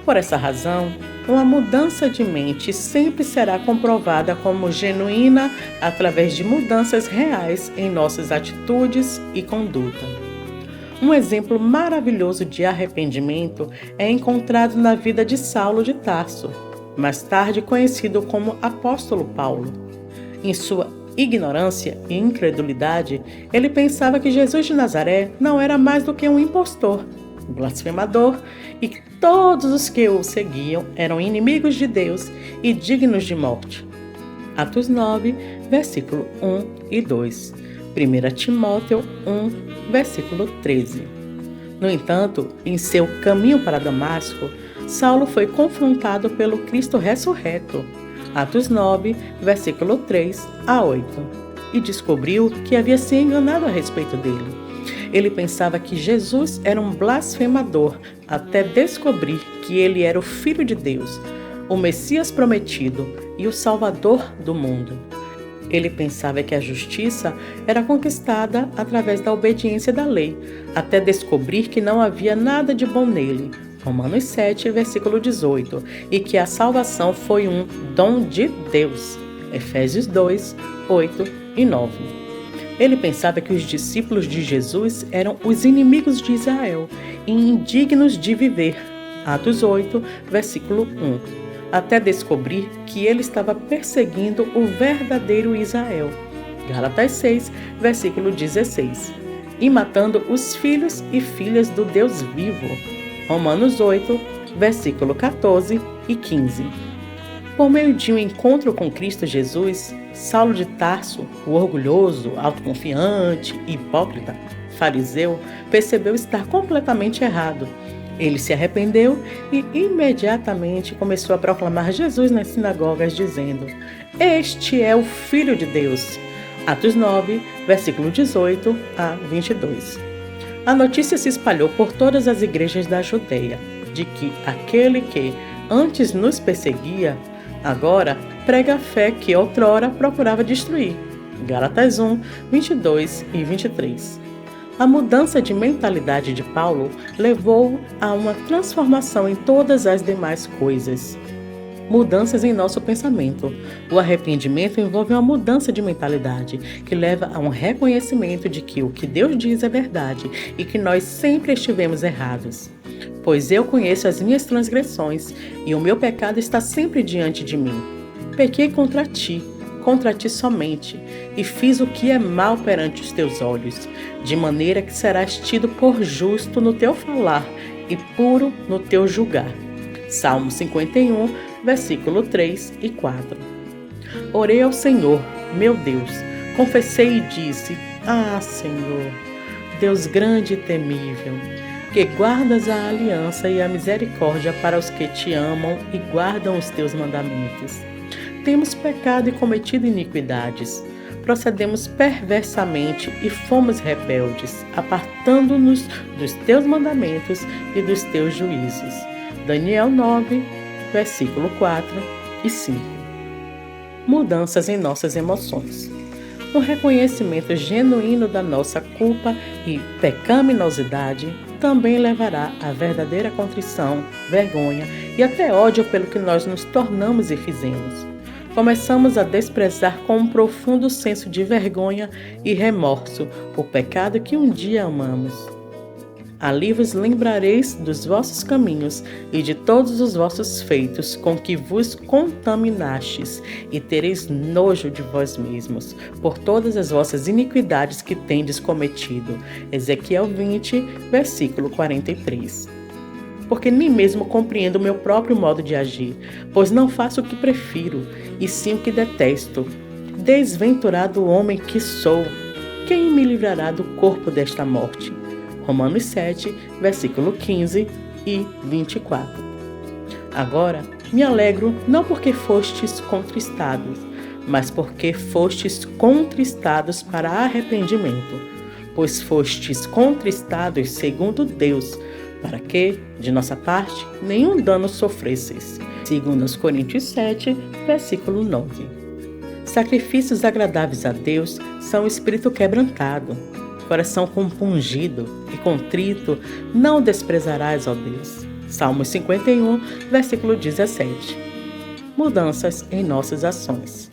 Por essa razão, uma mudança de mente sempre será comprovada como genuína através de mudanças reais em nossas atitudes e conduta. Um exemplo maravilhoso de arrependimento é encontrado na vida de Saulo de Tarso, mais tarde conhecido como Apóstolo Paulo. Em sua ignorância e incredulidade, ele pensava que Jesus de Nazaré não era mais do que um impostor, um blasfemador, e que todos os que o seguiam eram inimigos de Deus e dignos de morte. Atos 9, versículo 1 e 2. 1 Timóteo 1, versículo 13. No entanto, em seu caminho para Damasco, Saulo foi confrontado pelo Cristo ressurreto. Atos 9, versículo 3 a 8. E descobriu que havia se enganado a respeito dele. Ele pensava que Jesus era um blasfemador, até descobrir que ele era o Filho de Deus, o Messias prometido e o Salvador do mundo. Ele pensava que a justiça era conquistada através da obediência da lei, até descobrir que não havia nada de bom nele. Romanos 7, versículo 18, e que a salvação foi um dom de Deus. Efésios 2, 8 e 9. Ele pensava que os discípulos de Jesus eram os inimigos de Israel e indignos de viver. Atos 8, versículo 1. Até descobrir que ele estava perseguindo o verdadeiro Israel. Gálatas 6, versículo 16. E matando os filhos e filhas do Deus vivo. Romanos 8, versículo 14 e 15. Por meio de um encontro com Cristo Jesus, Saulo de Tarso, o orgulhoso, autoconfiante, hipócrita, fariseu, percebeu estar completamente errado. Ele se arrependeu e imediatamente começou a proclamar Jesus nas sinagogas, dizendo: "Este é o Filho de Deus." Atos 9, versículo 18 a 22. A notícia se espalhou por todas as igrejas da Judeia, de que aquele que antes nos perseguia, agora prega a fé que outrora procurava destruir. Gálatas 1, 22 e 23. A mudança de mentalidade de Paulo levou a uma transformação em todas as demais coisas. Mudanças em nosso pensamento. O arrependimento envolve uma mudança de mentalidade, que leva a um reconhecimento de que o que Deus diz é verdade e que nós sempre estivemos errados. Pois eu conheço as minhas transgressões e o meu pecado está sempre diante de mim. Pequei contra ti somente, e fiz o que é mal perante os teus olhos, de maneira que serás tido por justo no teu falar e puro no teu julgar. Salmo 51, versículo 3 e 4. Orei ao Senhor, meu Deus, confessei e disse: "Ah, Senhor, Deus grande e temível, que guardas a aliança e a misericórdia para os que te amam e guardam os teus mandamentos. Temos pecado e cometido iniquidades. Procedemos perversamente e fomos rebeldes, apartando-nos dos teus mandamentos e dos teus juízos." Daniel 9, versículo 4 e 5. Mudanças em nossas emoções. Um reconhecimento genuíno da nossa culpa e pecaminosidade também levará à verdadeira contrição, vergonha e até ódio pelo que nós nos tornamos e fizemos. Começamos a desprezar com um profundo senso de vergonha e remorso o pecado que um dia amamos. Ali vos lembrareis dos vossos caminhos e de todos os vossos feitos com que vos contaminastes, e tereis nojo de vós mesmos, por todas as vossas iniquidades que tendes cometido. Ezequiel 20, versículo 43. Porque nem mesmo compreendo o meu próprio modo de agir, pois não faço o que prefiro, e sim o que detesto. Desventurado homem que sou, quem me livrará do corpo desta morte? Romanos 7, versículo 15 e 24. Agora me alegro não porque fostes contristados, mas porque fostes contristados para arrependimento, pois fostes contristados segundo Deus, para que, de nossa parte, nenhum dano sofresseis. 2 Coríntios 7, versículo 9. Sacrifícios agradáveis a Deus são o espírito quebrantado, coração compungido e contrito, não desprezarás, ó Deus. Salmos 51, versículo 17. Mudanças em nossas ações.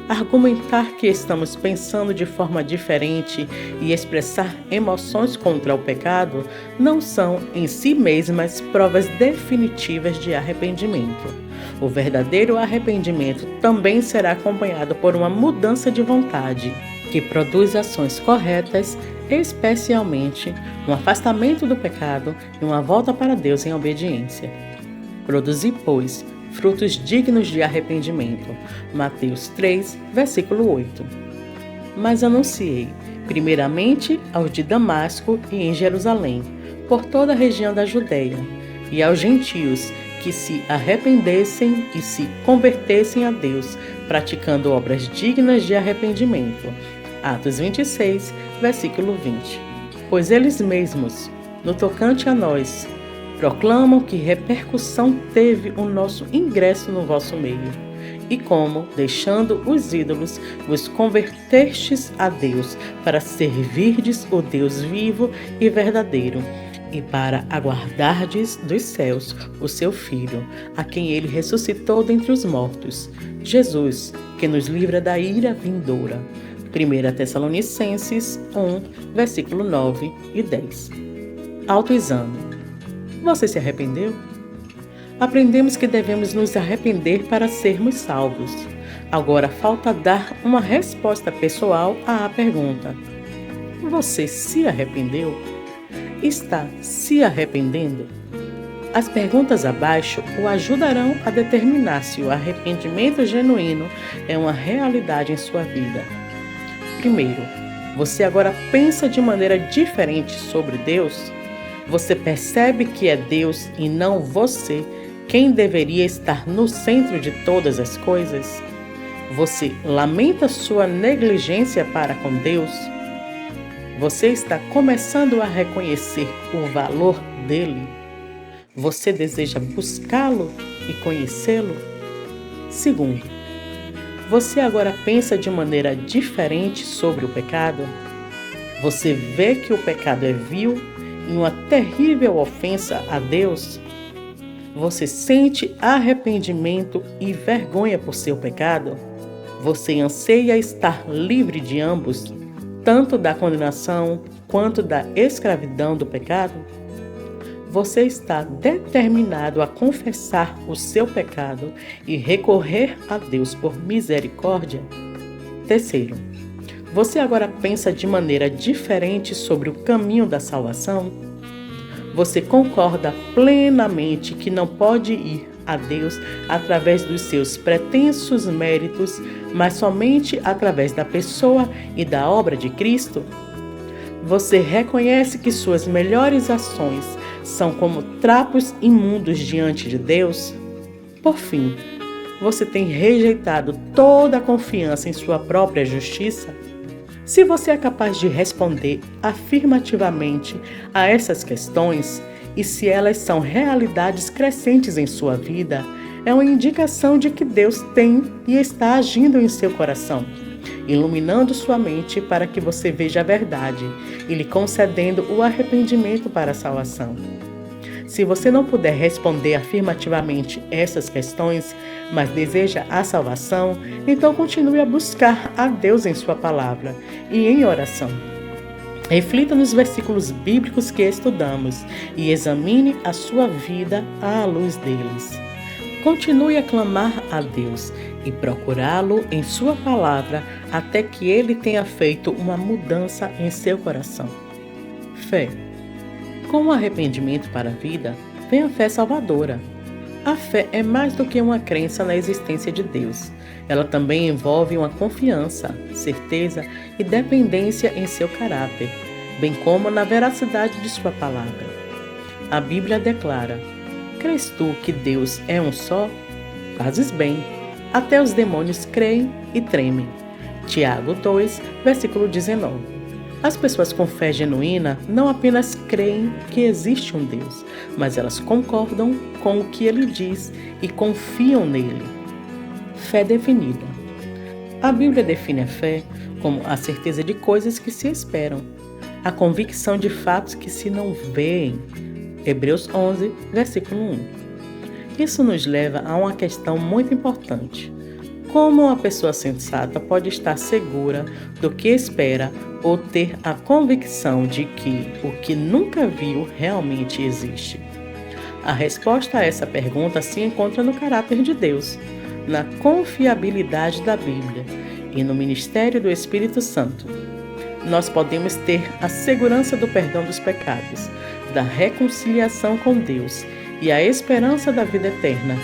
Argumentar que estamos pensando de forma diferente e expressar emoções contra o pecado não são, em si mesmas, provas definitivas de arrependimento. O verdadeiro arrependimento também será acompanhado por uma mudança de vontade, que produz ações corretas, especialmente um afastamento do pecado e uma volta para Deus em obediência. Produzi, pois, frutos dignos de arrependimento. Mateus 3, versículo 8. Mas anunciei, primeiramente aos de Damasco e em Jerusalém, por toda a região da Judeia, e aos gentios, que se arrependessem e se convertessem a Deus, praticando obras dignas de arrependimento. Atos 26, versículo 20. Pois eles mesmos, no tocante a nós, proclamam que repercussão teve o nosso ingresso no vosso meio, e como, deixando os ídolos, vos convertestes a Deus, para servirdes o Deus vivo e verdadeiro, e para aguardardes dos céus o seu Filho, a quem ele ressuscitou dentre os mortos, Jesus, que nos livra da ira vindoura. 1 Tessalonicenses 1, versículo 9 e 10. Autoexame. Você se arrependeu? Aprendemos que devemos nos arrepender para sermos salvos. Agora falta dar uma resposta pessoal à pergunta: você se arrependeu? Está se arrependendo? As perguntas abaixo o ajudarão a determinar se o arrependimento genuíno é uma realidade em sua vida. Primeiro, você agora pensa de maneira diferente sobre Deus? Você percebe que é Deus e não você quem deveria estar no centro de todas as coisas? Você lamenta sua negligência para com Deus? Você está começando a reconhecer o valor dele? Você deseja buscá-lo e conhecê-lo? Segundo, você agora pensa de maneira diferente sobre o pecado? Você vê que o pecado é vil e uma terrível ofensa a Deus? Você sente arrependimento e vergonha por seu pecado? Você anseia estar livre de ambos, tanto da condenação quanto da escravidão do pecado? Você está determinado a confessar o seu pecado e recorrer a Deus por misericórdia? Terceiro, você agora pensa de maneira diferente sobre o caminho da salvação? Você concorda plenamente que não pode ir a Deus através dos seus pretensos méritos, mas somente através da pessoa e da obra de Cristo? Você reconhece que suas melhores ações são como trapos imundos diante de Deus? Por fim, você tem rejeitado toda a confiança em sua própria justiça? Se você é capaz de responder afirmativamente a essas questões, e se elas são realidades crescentes em sua vida, é uma indicação de que Deus tem e está agindo em seu coração, iluminando sua mente para que você veja a verdade e lhe concedendo o arrependimento para a salvação. Se você não puder responder afirmativamente essas questões, mas deseja a salvação, então continue a buscar a Deus em sua palavra e em oração. Reflita nos versículos bíblicos que estudamos e examine a sua vida à luz deles. Continue a clamar a Deus e procurá-lo em sua palavra até que ele tenha feito uma mudança em seu coração. Fé. Com o arrependimento para a vida, vem a fé salvadora. A fé é mais do que uma crença na existência de Deus. Ela também envolve uma confiança, certeza e dependência em seu caráter, bem como na veracidade de sua palavra. A Bíblia declara: crês tu que Deus é um só? Fazes bem. Até os demônios creem e tremem. Tiago 2, versículo 19. As pessoas com fé genuína não apenas creem que existe um Deus, mas elas concordam com o que ele diz e confiam nele. Fé definida. A Bíblia define a fé como a certeza de coisas que se esperam, a convicção de fatos que se não veem. Hebreus 11, versículo 1. Isso nos leva a uma questão muito importante. Como uma pessoa sensata pode estar segura do que espera ou ter a convicção de que o que nunca viu realmente existe? A resposta a essa pergunta se encontra no caráter de Deus, na confiabilidade da Bíblia e no ministério do Espírito Santo. Nós podemos ter a segurança do perdão dos pecados, da reconciliação com Deus e a esperança da vida eterna,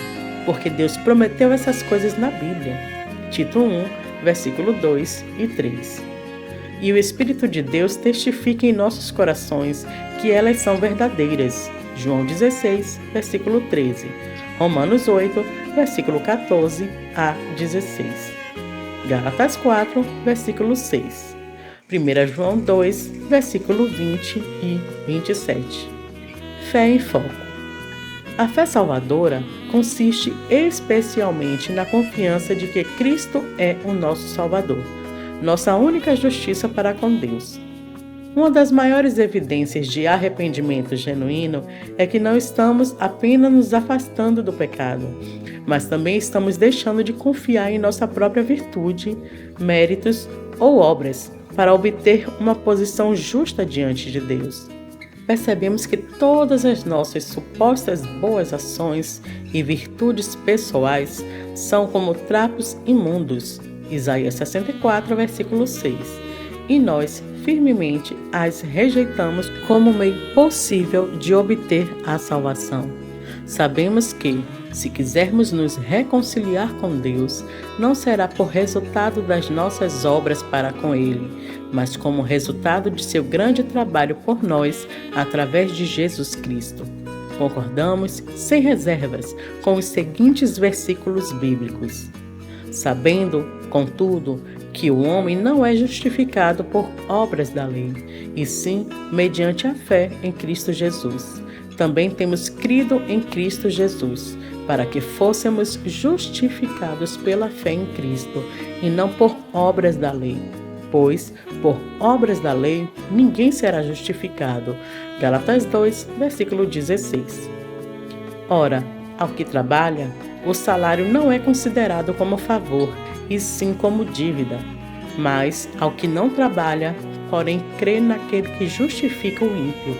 porque Deus prometeu essas coisas na Bíblia. Tito 1, versículo 2 e 3. E o Espírito de Deus testifica em nossos corações que elas são verdadeiras. João 16, versículo 13. Romanos 8, versículo 14 a 16. Gálatas 4, versículo 6. 1 João 2, versículo 20 e 27. Fé em foco. A fé salvadora consiste especialmente na confiança de que Cristo é o nosso Salvador, nossa única justiça para com Deus. Uma das maiores evidências de arrependimento genuíno é que não estamos apenas nos afastando do pecado, mas também estamos deixando de confiar em nossa própria virtude, méritos ou obras para obter uma posição justa diante de Deus. Percebemos que todas as nossas supostas boas ações e virtudes pessoais são como trapos imundos, Isaías 64, versículo 6, e nós firmemente as rejeitamos como meio possível de obter a salvação. Sabemos que, se quisermos nos reconciliar com Deus, não será por resultado das nossas obras para com Ele, mas como resultado de seu grande trabalho por nós através de Jesus Cristo. Concordamos, sem reservas, com os seguintes versículos bíblicos. Sabendo, contudo, que o homem não é justificado por obras da lei, e sim mediante a fé em Cristo Jesus. Também temos crido em Cristo Jesus, para que fôssemos justificados pela fé em Cristo, e não por obras da lei. Pois, por obras da lei, ninguém será justificado. Gálatas 2, versículo 16. Ora, ao que trabalha, o salário não é considerado como favor, e sim como dívida. Mas, ao que não trabalha, porém crê naquele que justifica o ímpio,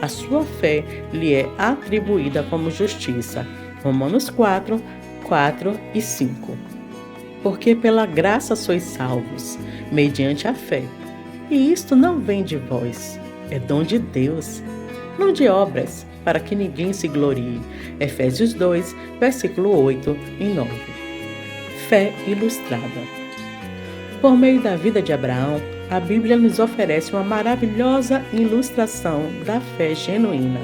a sua fé lhe é atribuída como justiça. Romanos 4, 4 e 5. Porque pela graça sois salvos, mediante a fé. E isto não vem de vós, é dom de Deus, não de obras, para que ninguém se glorie. Efésios 2, versículo 8 e 9. Fé ilustrada. Por meio da vida de Abraão, a Bíblia nos oferece uma maravilhosa ilustração da fé genuína.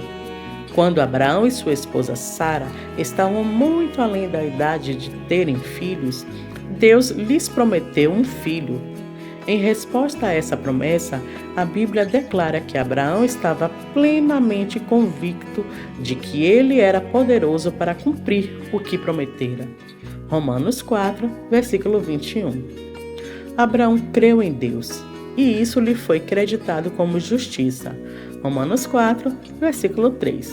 Quando Abraão e sua esposa Sara estavam muito além da idade de terem filhos, Deus lhes prometeu um filho. Em resposta a essa promessa, a Bíblia declara que Abraão estava plenamente convicto de que ele era poderoso para cumprir o que prometera. Romanos 4, versículo 21. Abraão creu em Deus, e isso lhe foi creditado como justiça. Romanos 4, versículo 3.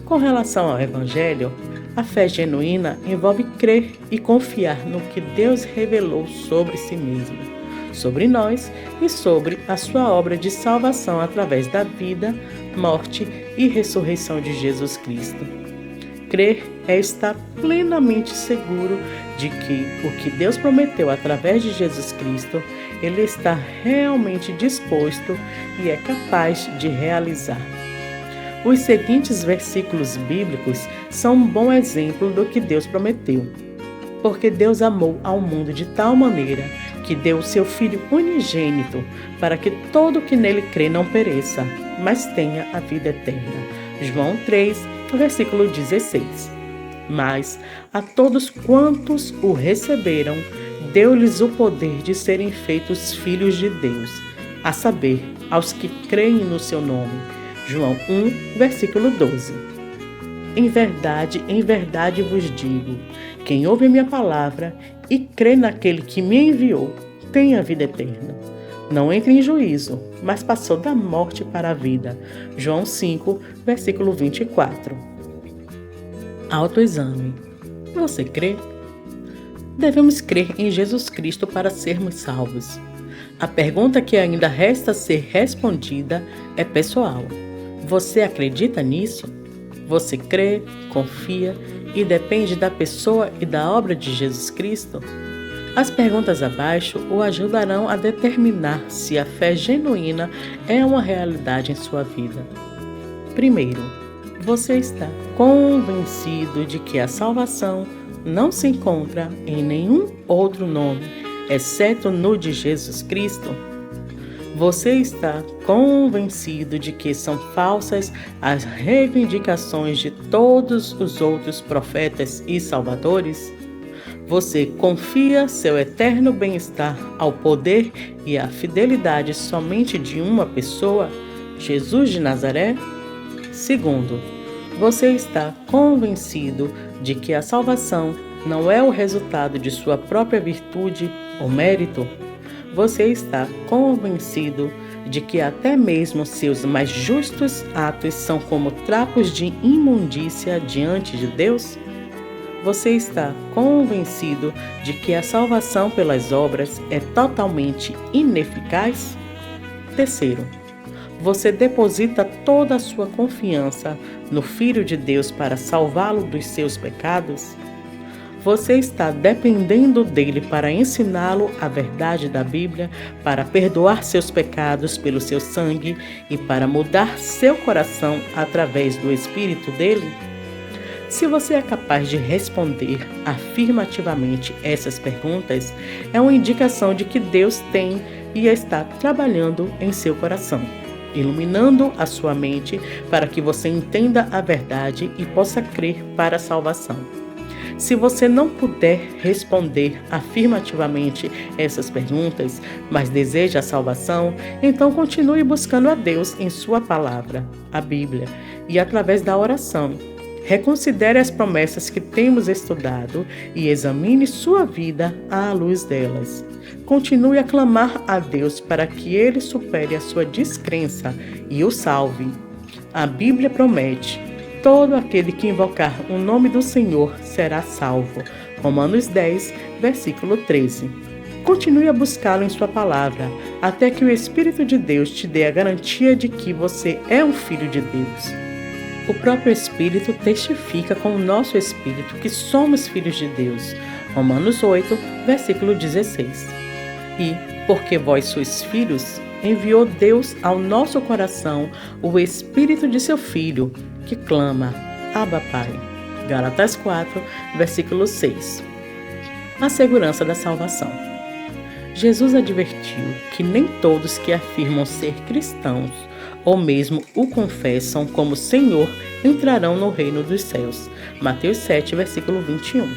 Com relação ao Evangelho, a fé genuína envolve crer e confiar no que Deus revelou sobre si mesmo, sobre nós e sobre a sua obra de salvação através da vida, morte e ressurreição de Jesus Cristo. Crer é estar plenamente seguro de que o que Deus prometeu através de Jesus Cristo, Ele está realmente disposto e é capaz de realizar. Os seguintes versículos bíblicos são um bom exemplo do que Deus prometeu. Porque Deus amou ao mundo de tal maneira que deu o seu Filho unigênito, para que todo que nele crê não pereça, mas tenha a vida eterna. João 3, versículo 16. Mas a todos quantos o receberam, deu-lhes o poder de serem feitos filhos de Deus, a saber, aos que creem no seu nome. João 1, versículo 12. Em verdade vos digo, quem ouve a minha palavra e crê naquele que me enviou, tem a vida eterna. Não entra em juízo, mas passou da morte para a vida. João 5, versículo 24. Autoexame. Você crê? Devemos crer em Jesus Cristo para sermos salvos. A pergunta que ainda resta ser respondida é pessoal. Você acredita nisso? Você crê, confia e depende da pessoa e da obra de Jesus Cristo? As perguntas abaixo o ajudarão a determinar se a fé genuína é uma realidade em sua vida. Primeiro, você está convencido de que a salvação não se encontra em nenhum outro nome, exceto no de Jesus Cristo? Você está convencido de que são falsas as reivindicações de todos os outros profetas e salvadores? Você confia seu eterno bem-estar ao poder e à fidelidade somente de uma pessoa, Jesus de Nazaré? Segundo, você está convencido de que a salvação não é o resultado de sua própria virtude ou mérito? Você está convencido de que até mesmo seus mais justos atos são como trapos de imundícia diante de Deus? Você está convencido de que a salvação pelas obras é totalmente ineficaz? Terceiro, você deposita toda a sua confiança no Filho de Deus para salvá-lo dos seus pecados? Você está dependendo dele para ensiná-lo a verdade da Bíblia, para perdoar seus pecados pelo seu sangue e para mudar seu coração através do Espírito dele? Se você é capaz de responder afirmativamente essas perguntas, é uma indicação de que Deus tem e está trabalhando em seu coração, iluminando a sua mente para que você entenda a verdade e possa crer para a salvação. Se você não puder responder afirmativamente essas perguntas, mas deseja a salvação, então continue buscando a Deus em sua palavra, a Bíblia, e através da oração. Reconsidere as promessas que temos estudado e examine sua vida à luz delas. Continue a clamar a Deus para que Ele supere a sua descrença e o salve. A Bíblia promete: todo aquele que invocar o nome do Senhor será salvo. Romanos 10, versículo 13. Continue a buscá-lo em sua palavra, até que o Espírito de Deus te dê a garantia de que você é um filho de Deus. O próprio Espírito testifica com o nosso Espírito que somos filhos de Deus. Romanos 8, versículo 16. E, porque vós sois filhos, enviou Deus ao nosso coração o Espírito de seu Filho, que clama: Abba, Pai. Gálatas 4, versículo 6. A segurança da salvação. Jesus advertiu que nem todos que afirmam ser cristãos ou mesmo o confessam como Senhor entrarão no reino dos céus. Mateus 7, versículo 21.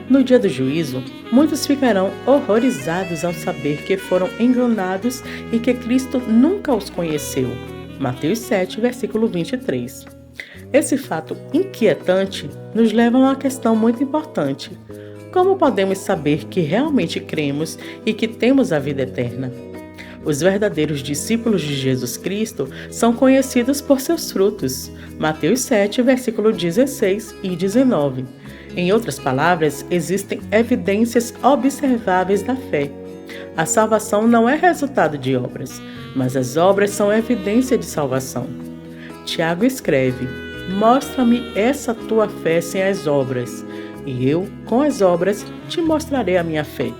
No dia do juízo, muitos ficarão horrorizados ao saber que foram enganados e que Cristo nunca os conheceu. Mateus 7, versículo 23. Esse fato inquietante nos leva a uma questão muito importante. Como podemos saber que realmente cremos e que temos a vida eterna? Os verdadeiros discípulos de Jesus Cristo são conhecidos por seus frutos. Mateus 7, versículo 16 e 19. Em outras palavras, existem evidências observáveis da fé. A salvação não é resultado de obras, mas as obras são evidência de salvação. Tiago escreve: mostra-me essa tua fé sem as obras, e eu, com as obras, te mostrarei a minha fé.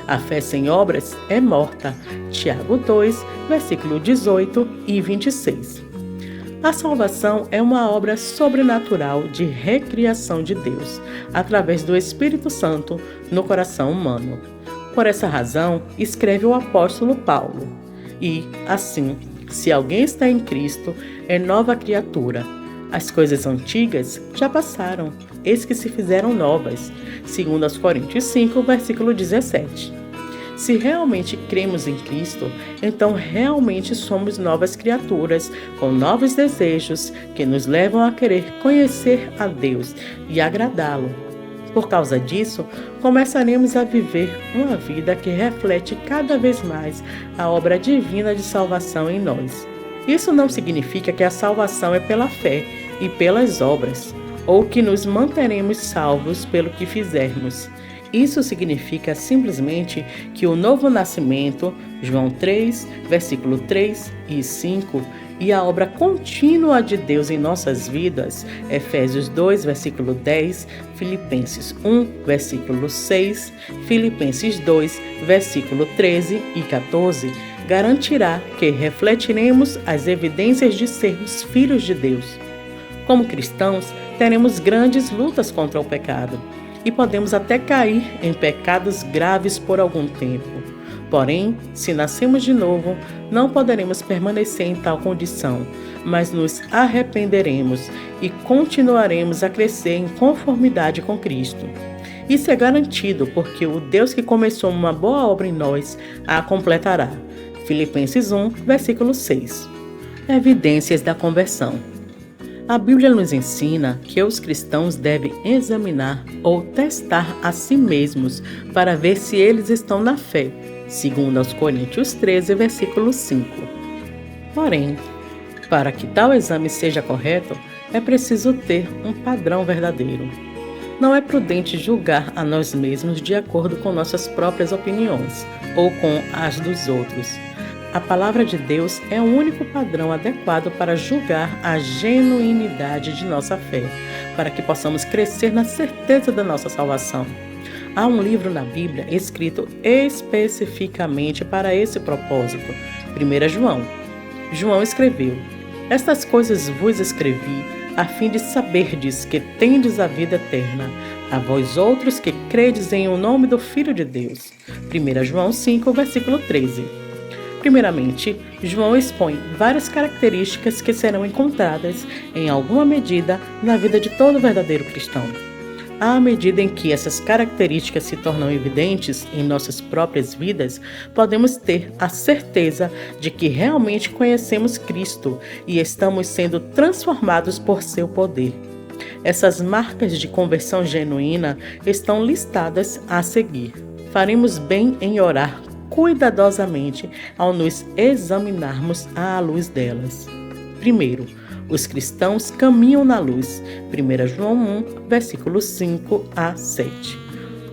A fé sem obras é morta. Tiago 2, versículo 18 e 26. A salvação é uma obra sobrenatural de recriação de Deus, através do Espírito Santo no coração humano. Por essa razão, escreve o apóstolo Paulo: e, assim, se alguém está em Cristo, é nova criatura. As coisas antigas já passaram, eis que se fizeram novas. 2 Coríntios 5, versículo 17. Se realmente cremos em Cristo, então realmente somos novas criaturas, com novos desejos que nos levam a querer conhecer a Deus e agradá-lo. Por causa disso, começaremos a viver uma vida que reflete cada vez mais a obra divina de salvação em nós. Isso não significa que a salvação é pela fé e pelas obras, ou que nos manteremos salvos pelo que fizermos. Isso significa simplesmente que o novo nascimento, João 3, versículo 3 e 5, e a obra contínua de Deus em nossas vidas, Efésios 2, versículo 10, Filipenses 1, versículo 6, Filipenses 2, versículo 13 e 14, garantirá que refletiremos as evidências de sermos filhos de Deus. Como cristãos, teremos grandes lutas contra o pecado e podemos até cair em pecados graves por algum tempo. Porém, se nascemos de novo, não poderemos permanecer em tal condição, mas nos arrependeremos e continuaremos a crescer em conformidade com Cristo. Isso é garantido porque o Deus que começou uma boa obra em nós a completará. Filipenses 1, versículo 6. Evidências da conversão. A Bíblia nos ensina que os cristãos devem examinar ou testar a si mesmos para ver se eles estão na fé, segundo aos Coríntios 13, versículo 5. Porém, para que tal exame seja correto, é preciso ter um padrão verdadeiro. Não é prudente julgar a nós mesmos de acordo com nossas próprias opiniões ou com as dos outros. A palavra de Deus é o único padrão adequado para julgar a genuinidade de nossa fé, para que possamos crescer na certeza da nossa salvação. Há um livro na Bíblia escrito especificamente para esse propósito, 1 João. João escreveu: "Estas coisas vos escrevi, a fim de saberdes que tendes a vida eterna, a vós outros que credes em o nome do Filho de Deus." 1 João 5, versículo 13. Primeiramente, João expõe várias características que serão encontradas, em alguma medida, na vida de todo verdadeiro cristão. À medida em que essas características se tornam evidentes em nossas próprias vidas, podemos ter a certeza de que realmente conhecemos Cristo e estamos sendo transformados por seu poder. Essas marcas de conversão genuína estão listadas a seguir. Faremos bem em orar cuidadosamente ao nos examinarmos à luz delas. Primeiro, os cristãos caminham na luz. 1 João 1, versículos 5 a 7.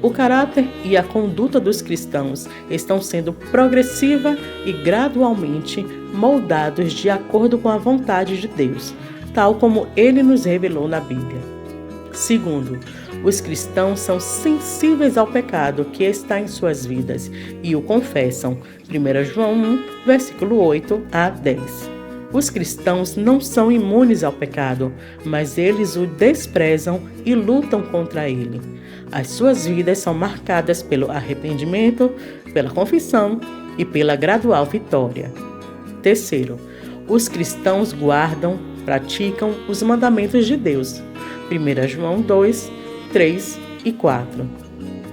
O caráter e a conduta dos cristãos estão sendo progressiva e gradualmente moldados de acordo com a vontade de Deus, tal como Ele nos revelou na Bíblia. Segundo, os cristãos são sensíveis ao pecado que está em suas vidas e o confessam. 1 João 1, versículo 8 a 10. Os cristãos não são imunes ao pecado, mas eles o desprezam e lutam contra ele. As suas vidas são marcadas pelo arrependimento, pela confissão e pela gradual vitória. Terceiro, os cristãos guardam, praticam os mandamentos de Deus. 1 João 2, 3 e 4.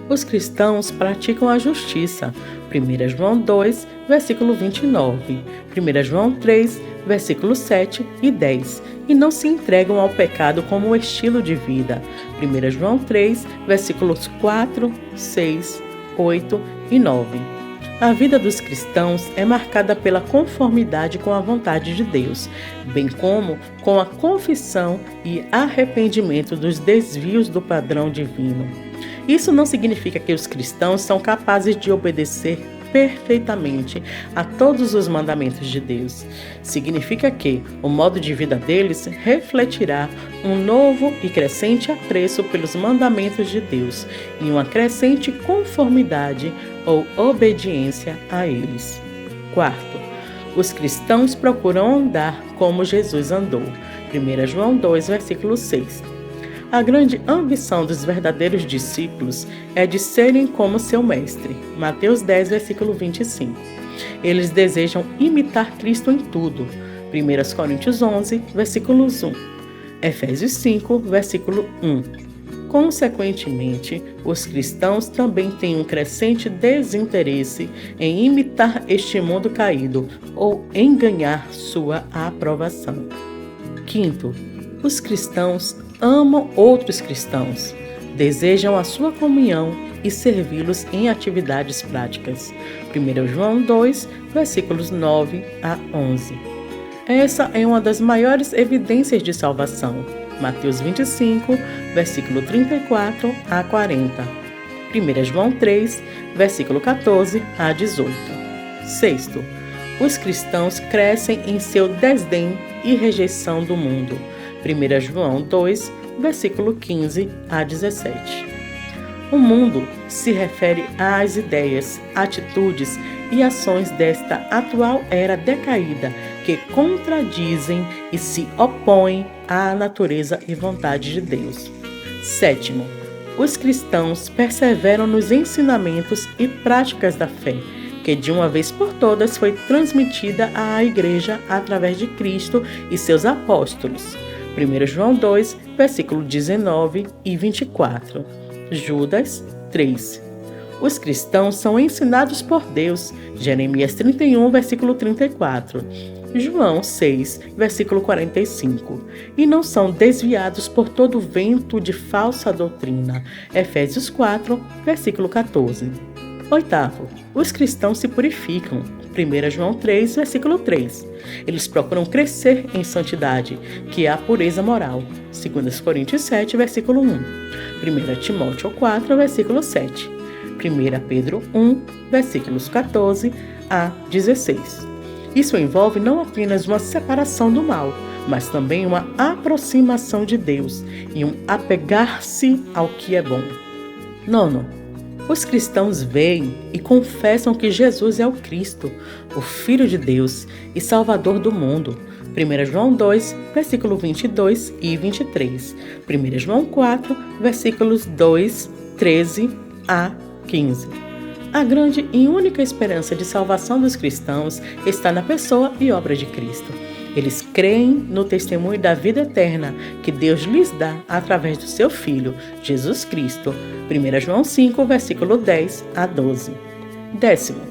Os cristãos praticam a justiça. 1 João 2, versículo 29. 1 João 3, versículos 7 e 10. E não se entregam ao pecado como um estilo de vida. 1 João 3, versículos 4, 6, 8 e 9. A vida dos cristãos é marcada pela conformidade com a vontade de Deus, bem como com a confissão e arrependimento dos desvios do padrão divino. Isso não significa que os cristãos são capazes de obedecer perfeitamente a todos os mandamentos de Deus. Significa que o modo de vida deles refletirá um novo e crescente apreço pelos mandamentos de Deus e uma crescente conformidade ou obediência a eles. Quarto, os cristãos procuram andar como Jesus andou. 1 João 2, versículo 6. A grande ambição dos verdadeiros discípulos é de serem como seu mestre. Mateus 10, versículo 25. Eles desejam imitar Cristo em tudo. 1 Coríntios 11, versículos 1. Efésios 5, versículo 1. Consequentemente, os cristãos também têm um crescente desinteresse em imitar este mundo caído ou em ganhar sua aprovação. Quinto, os cristãos amam outros cristãos, desejam a sua comunhão e servi-los em atividades práticas. 1 João 2, versículos 9 a 11. Essa é uma das maiores evidências de salvação. Mateus 25, versículo 34 a 40. 1 João 3, versículo 14 a 18. Sexto, os cristãos crescem em seu desdém e rejeição do mundo. 1 João 2, versículo 15 a 17. O mundo se refere às ideias, atitudes e ações desta atual era decaída que contradizem e se opõem à natureza e vontade de Deus. Sétimo, os cristãos perseveram nos ensinamentos e práticas da fé, que de uma vez por todas foi transmitida à Igreja através de Cristo e seus apóstolos. 1 João 2, versículo 19 e 24. Judas 3. Os cristãos são ensinados por Deus. Jeremias 31, versículo 34. João 6, versículo 45. E não são desviados por todo vento de falsa doutrina. Efésios 4, versículo 14. Oitavo, os cristãos se purificam. 1 João 3, versículo 3. Eles procuram crescer em santidade, que é a pureza moral. 2 Coríntios 7, versículo 1. 1 Timóteo 4, versículo 7. 1 Pedro 1, versículos 14 a 16. Isso envolve não apenas uma separação do mal, mas também uma aproximação de Deus e um apegar-se ao que é bom. Nono, os cristãos veem e confessam que Jesus é o Cristo, o Filho de Deus e Salvador do mundo. 1 João 2, versículo 22 e 23. 1 João 4, versículos 2, 13 a 15. A grande e única esperança de salvação dos cristãos está na pessoa e obra de Cristo. Eles creem no testemunho da vida eterna que Deus lhes dá através do seu Filho, Jesus Cristo. 1 João 5, versículo 10 a 12. Décimo,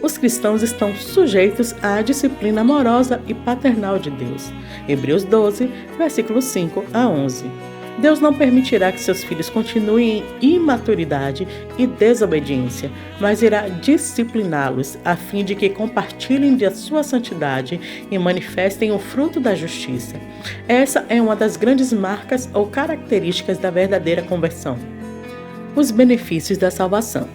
os cristãos estão sujeitos à disciplina amorosa e paternal de Deus. Hebreus 12, versículos 5 a 11. Deus não permitirá que seus filhos continuem em imaturidade e desobediência, mas irá discipliná-los a fim de que compartilhem de sua santidade e manifestem o fruto da justiça. Essa é uma das grandes marcas ou características da verdadeira conversão. Os benefícios da salvação.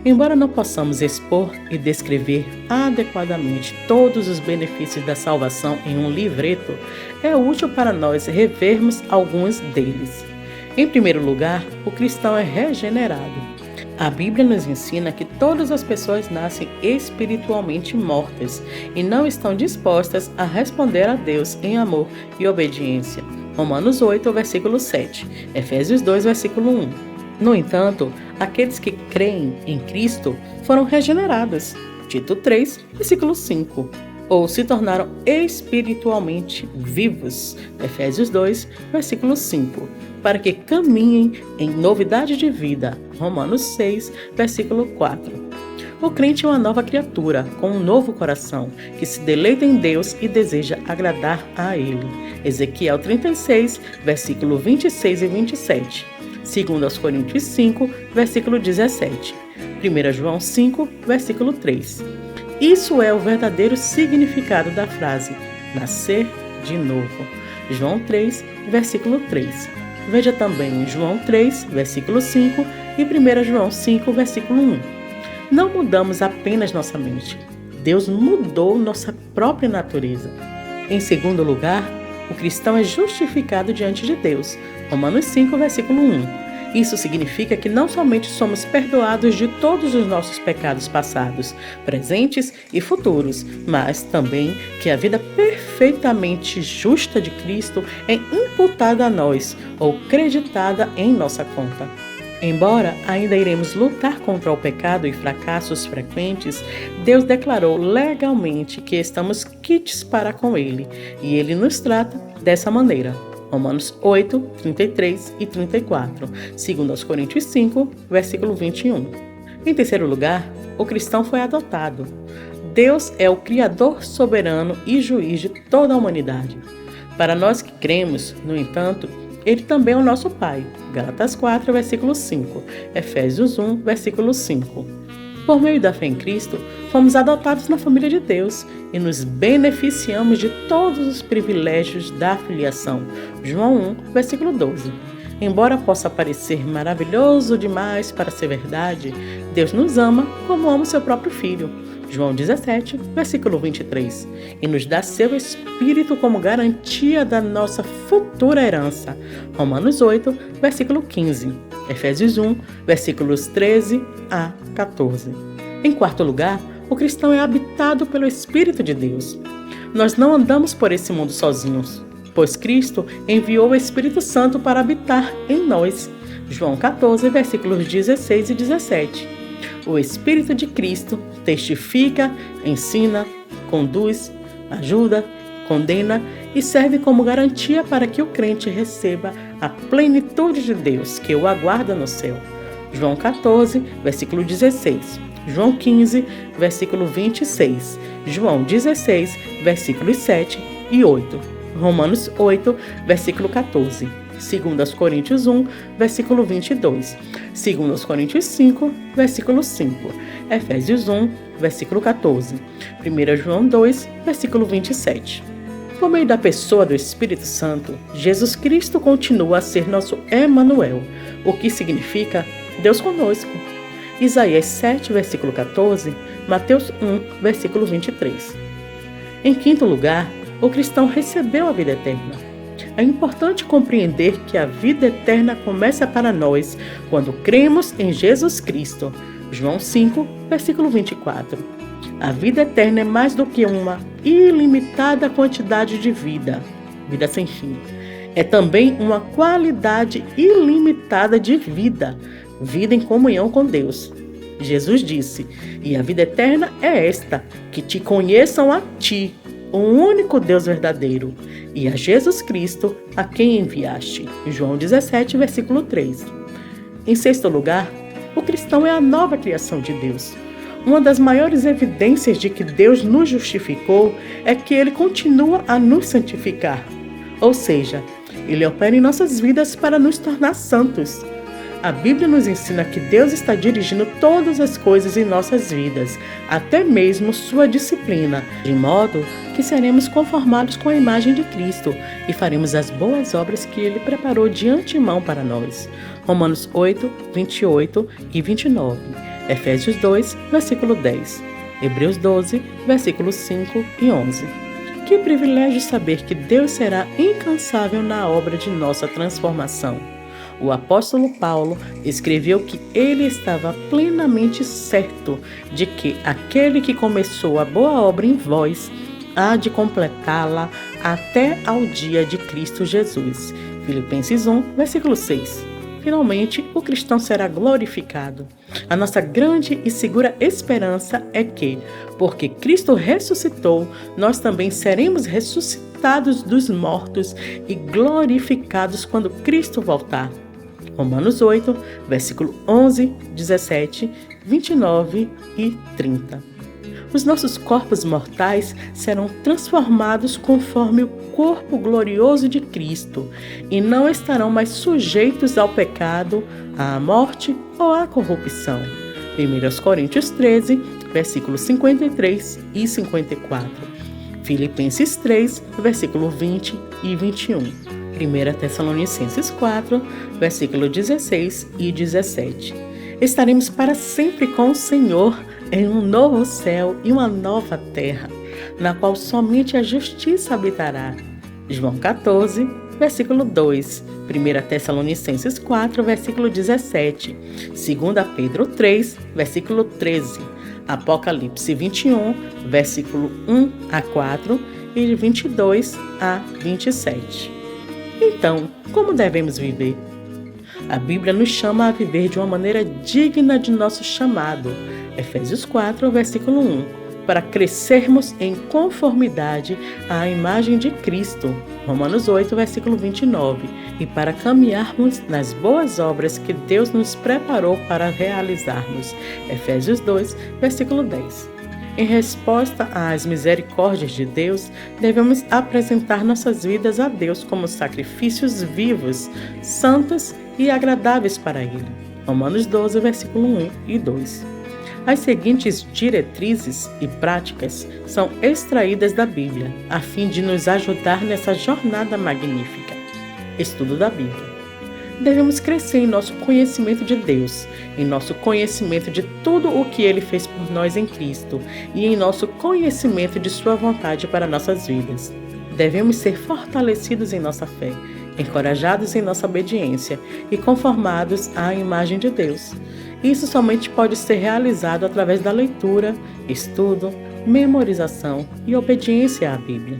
Embora não possamos expor e descrever adequadamente todos os benefícios da salvação em um livreto, é útil para nós revermos alguns deles. Em primeiro lugar, o cristão é regenerado. A Bíblia nos ensina que todas as pessoas nascem espiritualmente mortas e não estão dispostas a responder a Deus em amor e obediência. Romanos 8, versículo 7, Efésios 2, versículo 1. No entanto, aqueles que creem em Cristo foram regenerados. Tito 3, versículo 5. Ou se tornaram espiritualmente vivos. Efésios 2, versículo 5. Para que caminhem em novidade de vida. Romanos 6, versículo 4. O crente é uma nova criatura, com um novo coração, que se deleita em Deus e deseja agradar a Ele. Ezequiel 36, versículo 26 e 27. 2 Coríntios 5, versículo 17. 1 João 5, versículo 3. Isso é o verdadeiro significado da frase nascer de novo. João 3, versículo 3. Veja também João 3, versículo 5 e 1 João 5, versículo 1. Não mudamos apenas nossa mente. Deus mudou nossa própria natureza. Em segundo lugar, o cristão é justificado diante de Deus. Romanos 5, versículo 1. Isso significa que não somente somos perdoados de todos os nossos pecados passados, presentes e futuros, mas também que a vida perfeitamente justa de Cristo é imputada a nós ou creditada em nossa conta. Embora ainda iremos lutar contra o pecado e fracassos frequentes, Deus declarou legalmente que estamos quites para com Ele, e Ele nos trata dessa maneira. Romanos 8, 33 e 34, 2 Coríntios 5, versículo 21. Em terceiro lugar, o cristão foi adotado. Deus é o Criador soberano e juiz de toda a humanidade. Para nós que cremos, no entanto, Ele também é o nosso Pai. Gálatas 4, versículo 5, Efésios 1, versículo 5. Por meio da fé em Cristo, fomos adotados na família de Deus e nos beneficiamos de todos os privilégios da filiação. João 1, versículo 12. Embora possa parecer maravilhoso demais para ser verdade, Deus nos ama como ama o seu próprio Filho. João 17, versículo 23. E nos dá seu Espírito como garantia da nossa futura herança. Romanos 8, versículo 15. Efésios 1, versículos 13 a 14. Em quarto lugar, o cristão é habitado pelo Espírito de Deus. Nós não andamos por esse mundo sozinhos, pois Cristo enviou o Espírito Santo para habitar em nós. João 14, versículos 16 e 17. O Espírito de Cristo testifica, ensina, conduz, ajuda, condena e serve como garantia para que o crente receba a plenitude de Deus que o aguarda no céu. João 14, versículo 16. João 15, versículo 26. João 16, versículos 7 e 8. Romanos 8, versículo 14. 2 Coríntios 1, versículo 22. 2 Coríntios 5, versículo 5. Efésios 1, versículo 14. 1 João 2, versículo 27. Por meio da pessoa do Espírito Santo, Jesus Cristo continua a ser nosso Emanuel, o que significa Deus conosco. Isaías 7, versículo 14, Mateus 1, versículo 23. Em quinto lugar, o cristão recebeu a vida eterna. É importante compreender que a vida eterna começa para nós quando cremos em Jesus Cristo. João 5, versículo 24. A vida eterna é mais do que uma ilimitada quantidade de vida sem fim. É também uma qualidade ilimitada de vida em comunhão com Deus. Jesus disse: "E a vida eterna é esta, que te conheçam a ti, o único Deus verdadeiro, e a Jesus Cristo, a quem enviaste." João 17, versículo 3. Em sexto lugar, o cristão é a nova criação de Deus. Uma das maiores evidências de que Deus nos justificou é que Ele continua a nos santificar. Ou seja, Ele opera em nossas vidas para nos tornar santos. A Bíblia nos ensina que Deus está dirigindo todas as coisas em nossas vidas, até mesmo sua disciplina, de modo que seremos conformados com a imagem de Cristo e faremos as boas obras que Ele preparou de antemão para nós. Romanos 8, 28 e 29. Efésios 2, versículo 10. Hebreus 12, versículos 5 e 11. Que privilégio saber que Deus será incansável na obra de nossa transformação. O apóstolo Paulo escreveu que ele estava plenamente certo de que aquele que começou a boa obra em vós há de completá-la até ao dia de Cristo Jesus. Filipenses 1, versículo 6. Finalmente, o cristão será glorificado. A nossa grande e segura esperança é que, porque Cristo ressuscitou, nós também seremos ressuscitados dos mortos e glorificados quando Cristo voltar. Romanos 8, versículo 11, 17, 29 e 30. Os nossos corpos mortais serão transformados conforme o corpo glorioso de Cristo e não estarão mais sujeitos ao pecado, à morte ou à corrupção. 1 Coríntios 13, versículos 53 e 54. Filipenses 3, versículo 20 e 21. 1 Tessalonicenses 4, versículo 16 e 17. Estaremos para sempre com o Senhor em um novo céu e uma nova terra, na qual somente a justiça habitará. João 14, versículo 2, 1 Tessalonicenses 4, versículo 17, 2 Pedro 3, versículo 13, Apocalipse 21, versículo 1 a 4 e 22 a 27. Então, como devemos viver? A Bíblia nos chama a viver de uma maneira digna de nosso chamado. Efésios 4, versículo 1. Para crescermos em conformidade à imagem de Cristo. Romanos 8, versículo 29. E para caminharmos nas boas obras que Deus nos preparou para realizarmos. Efésios 2, versículo 10. Em resposta às misericórdias de Deus, devemos apresentar nossas vidas a Deus como sacrifícios vivos, santos e agradáveis para Ele. Romanos 12, versículo 1 e 2. As seguintes diretrizes e práticas são extraídas da Bíblia, a fim de nos ajudar nessa jornada magnífica. Estudo da Bíblia. Devemos crescer em nosso conhecimento de Deus, em nosso conhecimento de tudo o que Ele fez por nós em Cristo e em nosso conhecimento de Sua vontade para nossas vidas. Devemos ser fortalecidos em nossa fé, encorajados em nossa obediência e conformados à imagem de Deus. Isso somente pode ser realizado através da leitura, estudo, memorização e obediência à Bíblia.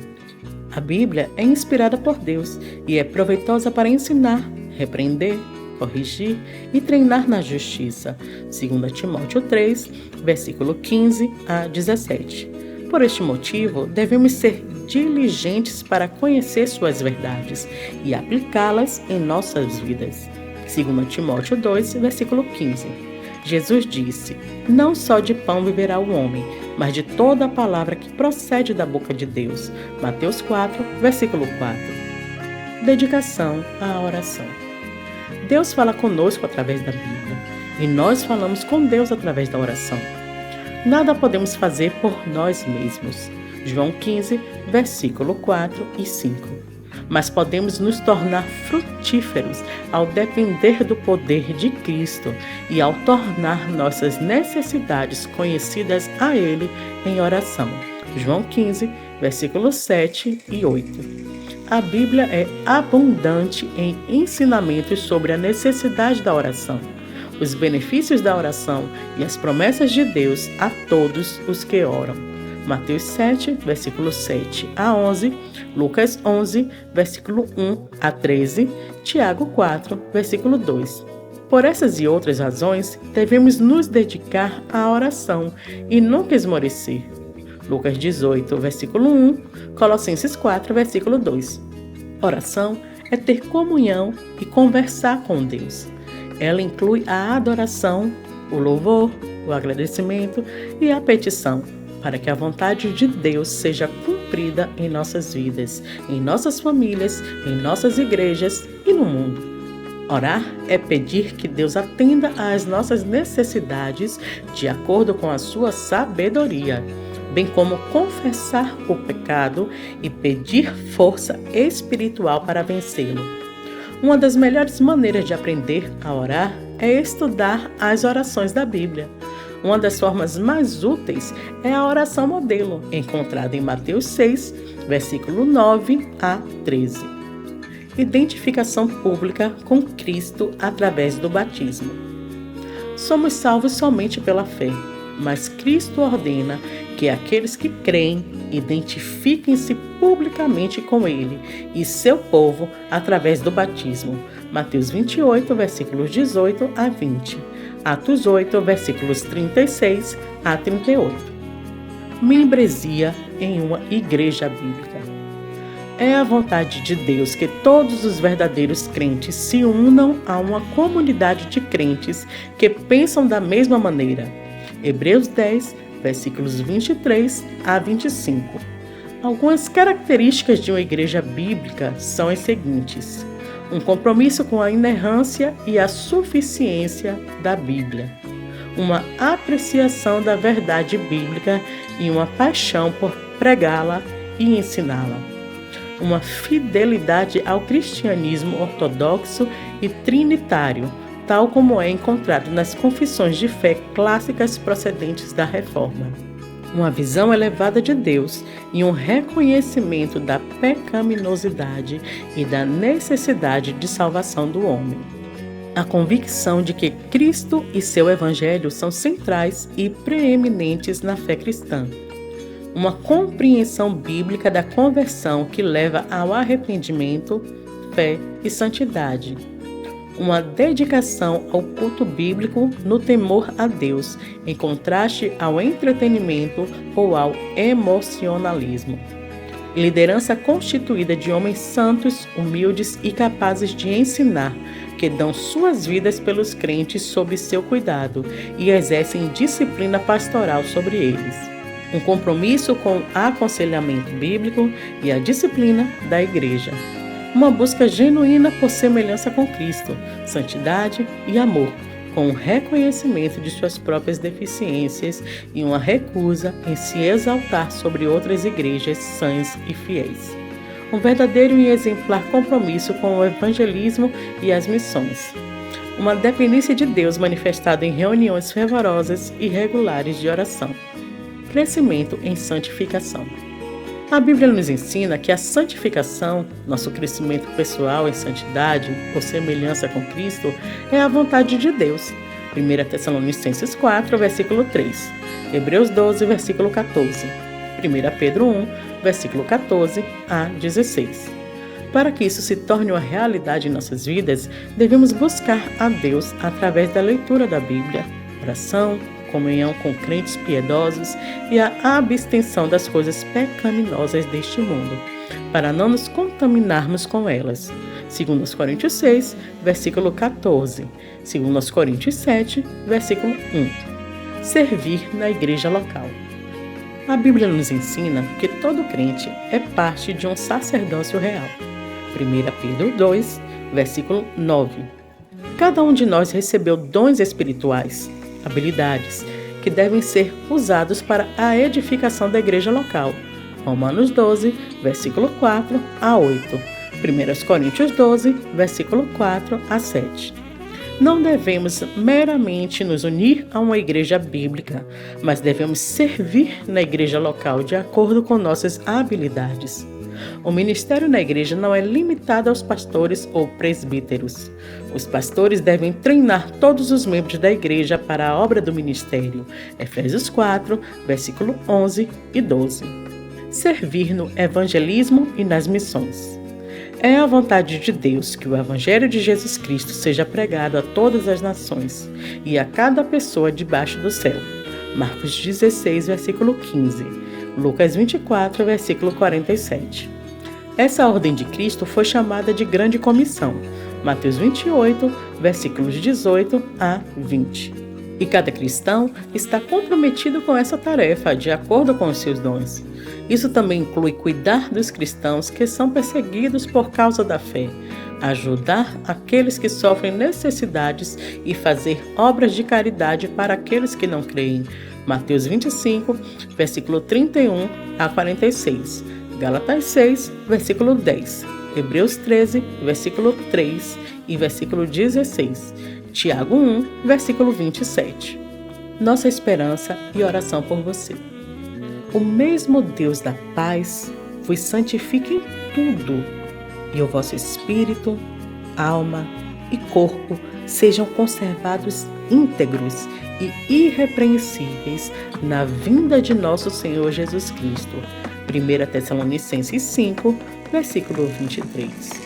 A Bíblia é inspirada por Deus e é proveitosa para ensinar, repreender, corrigir e treinar na justiça. 2 Timóteo 3, versículo 15 a 17. Por este motivo, devemos ser diligentes para conhecer suas verdades e aplicá-las em nossas vidas. 2 Timóteo 2, versículo 15. Jesus disse: "Não só de pão viverá o homem, mas de toda a palavra que procede da boca de Deus." Mateus 4, versículo 4. Dedicação à oração. Deus fala conosco através da Bíblia e nós falamos com Deus através da oração. Nada podemos fazer por nós mesmos. João 15, versículo 4 e 5. Mas podemos nos tornar frutíferos ao depender do poder de Cristo e ao tornar nossas necessidades conhecidas a Ele em oração. João 15, versículos 7 e 8. A Bíblia é abundante em ensinamentos sobre a necessidade da oração, os benefícios da oração e as promessas de Deus a todos os que oram. Mateus 7, versículo 7 a 11, Lucas 11, versículo 1 a 13, Tiago 4, versículo 2. Por essas e outras razões, devemos nos dedicar à oração e nunca esmorecer. Lucas 18, versículo 1, Colossenses 4, versículo 2. Oração é ter comunhão e conversar com Deus. Ela inclui a adoração, o louvor, o agradecimento e a petição, para que a vontade de Deus seja cumprida em nossas vidas, em nossas famílias, em nossas igrejas e no mundo. Orar é pedir que Deus atenda às nossas necessidades de acordo com a sua sabedoria, bem como confessar o pecado e pedir força espiritual para vencê-lo. Uma das melhores maneiras de aprender a orar é estudar as orações da Bíblia. Uma das formas mais úteis é a oração modelo, encontrada em Mateus 6, versículo 9 a 13. Identificação pública com Cristo através do batismo. Somos salvos somente pela fé, mas Cristo ordena que aqueles que creem identifiquem-se publicamente com Ele e seu povo através do batismo. Mateus 28, versículos 18 a 20. Atos 8, versículos 36 a 38. Membresia em uma igreja bíblica. É a vontade de Deus que todos os verdadeiros crentes se unam a uma comunidade de crentes que pensam da mesma maneira. Hebreus 10, versículos 23 a 25. Algumas características de uma igreja bíblica são as seguintes: um compromisso com a inerrância e a suficiência da Bíblia, uma apreciação da verdade bíblica e uma paixão por pregá-la e ensiná-la, uma fidelidade ao cristianismo ortodoxo e trinitário, tal como é encontrado nas confissões de fé clássicas procedentes da Reforma. Uma visão elevada de Deus e um reconhecimento da pecaminosidade e da necessidade de salvação do homem. A convicção de que Cristo e seu Evangelho são centrais e preeminentes na fé cristã. Uma compreensão bíblica da conversão que leva ao arrependimento, fé e santidade. Uma dedicação ao culto bíblico no temor a Deus, em contraste ao entretenimento ou ao emocionalismo. Liderança constituída de homens santos, humildes e capazes de ensinar, que dão suas vidas pelos crentes sob seu cuidado e exercem disciplina pastoral sobre eles. Um compromisso com o aconselhamento bíblico e a disciplina da igreja. Uma busca genuína por semelhança com Cristo, santidade e amor, com o reconhecimento de suas próprias deficiências e uma recusa em se exaltar sobre outras igrejas sãs e fiéis. Um verdadeiro e exemplar compromisso com o evangelismo e as missões. Uma dependência de Deus manifestada em reuniões fervorosas e regulares de oração. Crescimento em santificação. A Bíblia nos ensina que a santificação, nosso crescimento pessoal em santidade, por semelhança com Cristo, é a vontade de Deus. 1 Tessalonicenses 4, versículo 3. Hebreus 12, versículo 14. 1 Pedro 1, versículo 14 a 16. Para que isso se torne uma realidade em nossas vidas, devemos buscar a Deus através da leitura da Bíblia, oração, comunhão com crentes piedosos e a abstenção das coisas pecaminosas deste mundo, para não nos contaminarmos com elas. 2 Coríntios 6, versículo 14. 2 Coríntios 7, versículo 1. Servir na igreja local. A Bíblia nos ensina que todo crente é parte de um sacerdócio real. 1 Pedro 2, versículo 9. Cada um de nós recebeu dons espirituais, habilidades, que devem ser usados para a edificação da igreja local. Romanos 12, versículo 4 a 8. 1 Coríntios 12, versículo 4 a 7. Não devemos meramente nos unir a uma igreja bíblica, mas devemos servir na igreja local de acordo com nossas habilidades. O ministério na igreja não é limitado aos pastores ou presbíteros. Os pastores devem treinar todos os membros da igreja para a obra do ministério. Efésios 4, versículo 11 e 12. Servir no evangelismo e nas missões. É a vontade de Deus que o Evangelho de Jesus Cristo seja pregado a todas as nações e a cada pessoa debaixo do céu. Marcos 16, versículo 15. Lucas 24, versículo 47. Essa ordem de Cristo foi chamada de Grande Comissão. Mateus 28, versículos 18 a 20. E cada cristão está comprometido com essa tarefa de acordo com os seus dons. Isso também inclui cuidar dos cristãos que são perseguidos por causa da fé, ajudar aqueles que sofrem necessidades e fazer obras de caridade para aqueles que não creem. Mateus 25, versículo 31 a 46. Gálatas 6, versículo 10. Hebreus 13, versículo 3 e versículo 16. Tiago 1, versículo 27. Nossa esperança e oração por você. O mesmo Deus da paz vos santifique em tudo, e o vosso espírito, alma e corpo sejam conservados íntegros e irrepreensíveis na vinda de nosso Senhor Jesus Cristo. 1 Tessalonicenses 5, versículo 23.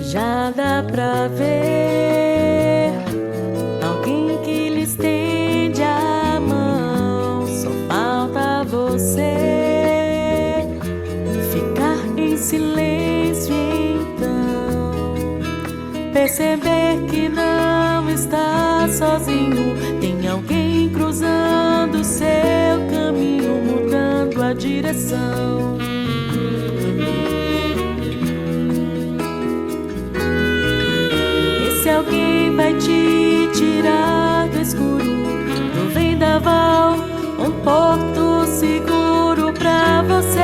Já dá pra ver alguém que lhe estende a mão. Só falta você ficar em silêncio então. Perceber que não está sozinho. Tem alguém cruzando o seu caminho, mudando a direção. Se alguém vai te tirar do escuro, do vendaval, um porto seguro pra você.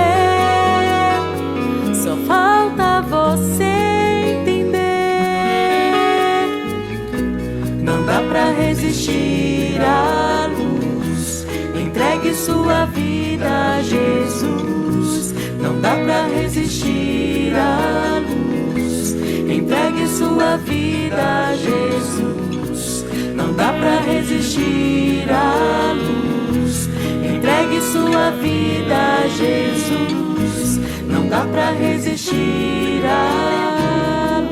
Só falta você entender. Não dá pra resistir à luz. Entregue sua vida a Jesus. Não dá pra resistir à luz. Entregue sua vida a Jesus. Não dá pra resistir à luz. Entregue sua vida a Jesus. Não dá pra resistir à luz.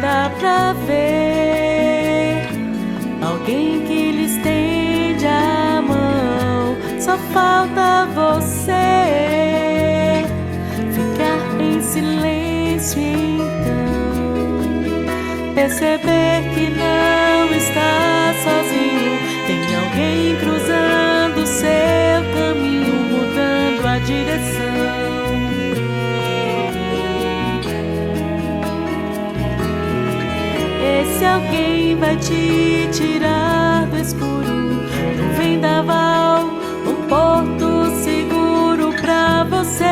Dá pra ver alguém que lhe estende a mão. Só falta você ficar em silêncio então. Perceber que não está sozinho. Tem alguém cruzando o seu caminho, mudando a direção. Esse alguém vai te tirar do escuro, do vendaval, um porto seguro pra você.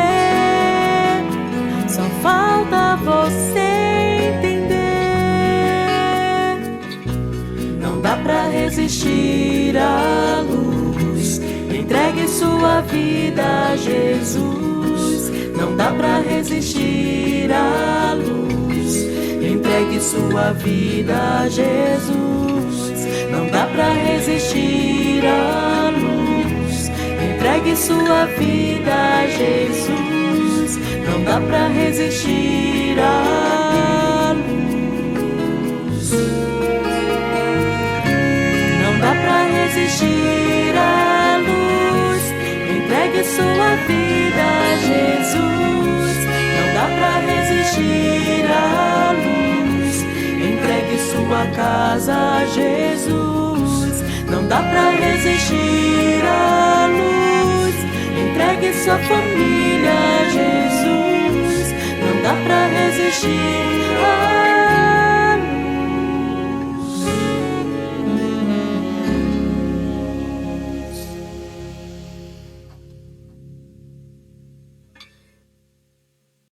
Só falta você entender. Não dá pra resistir à luz. Entregue sua vida a Jesus. Não dá pra resistir à luz. Entregue sua vida a Jesus. Não dá pra resistir à luz. Entregue sua vida a Jesus. Não dá pra resistir à luz. Não dá pra resistir à luz. Entregue sua vida a Jesus. Não dá pra resistir à luz. Entregue sua casa a Jesus. Não dá pra resistir à luz. Entregue sua família a Jesus. Não dá pra resistir à luz.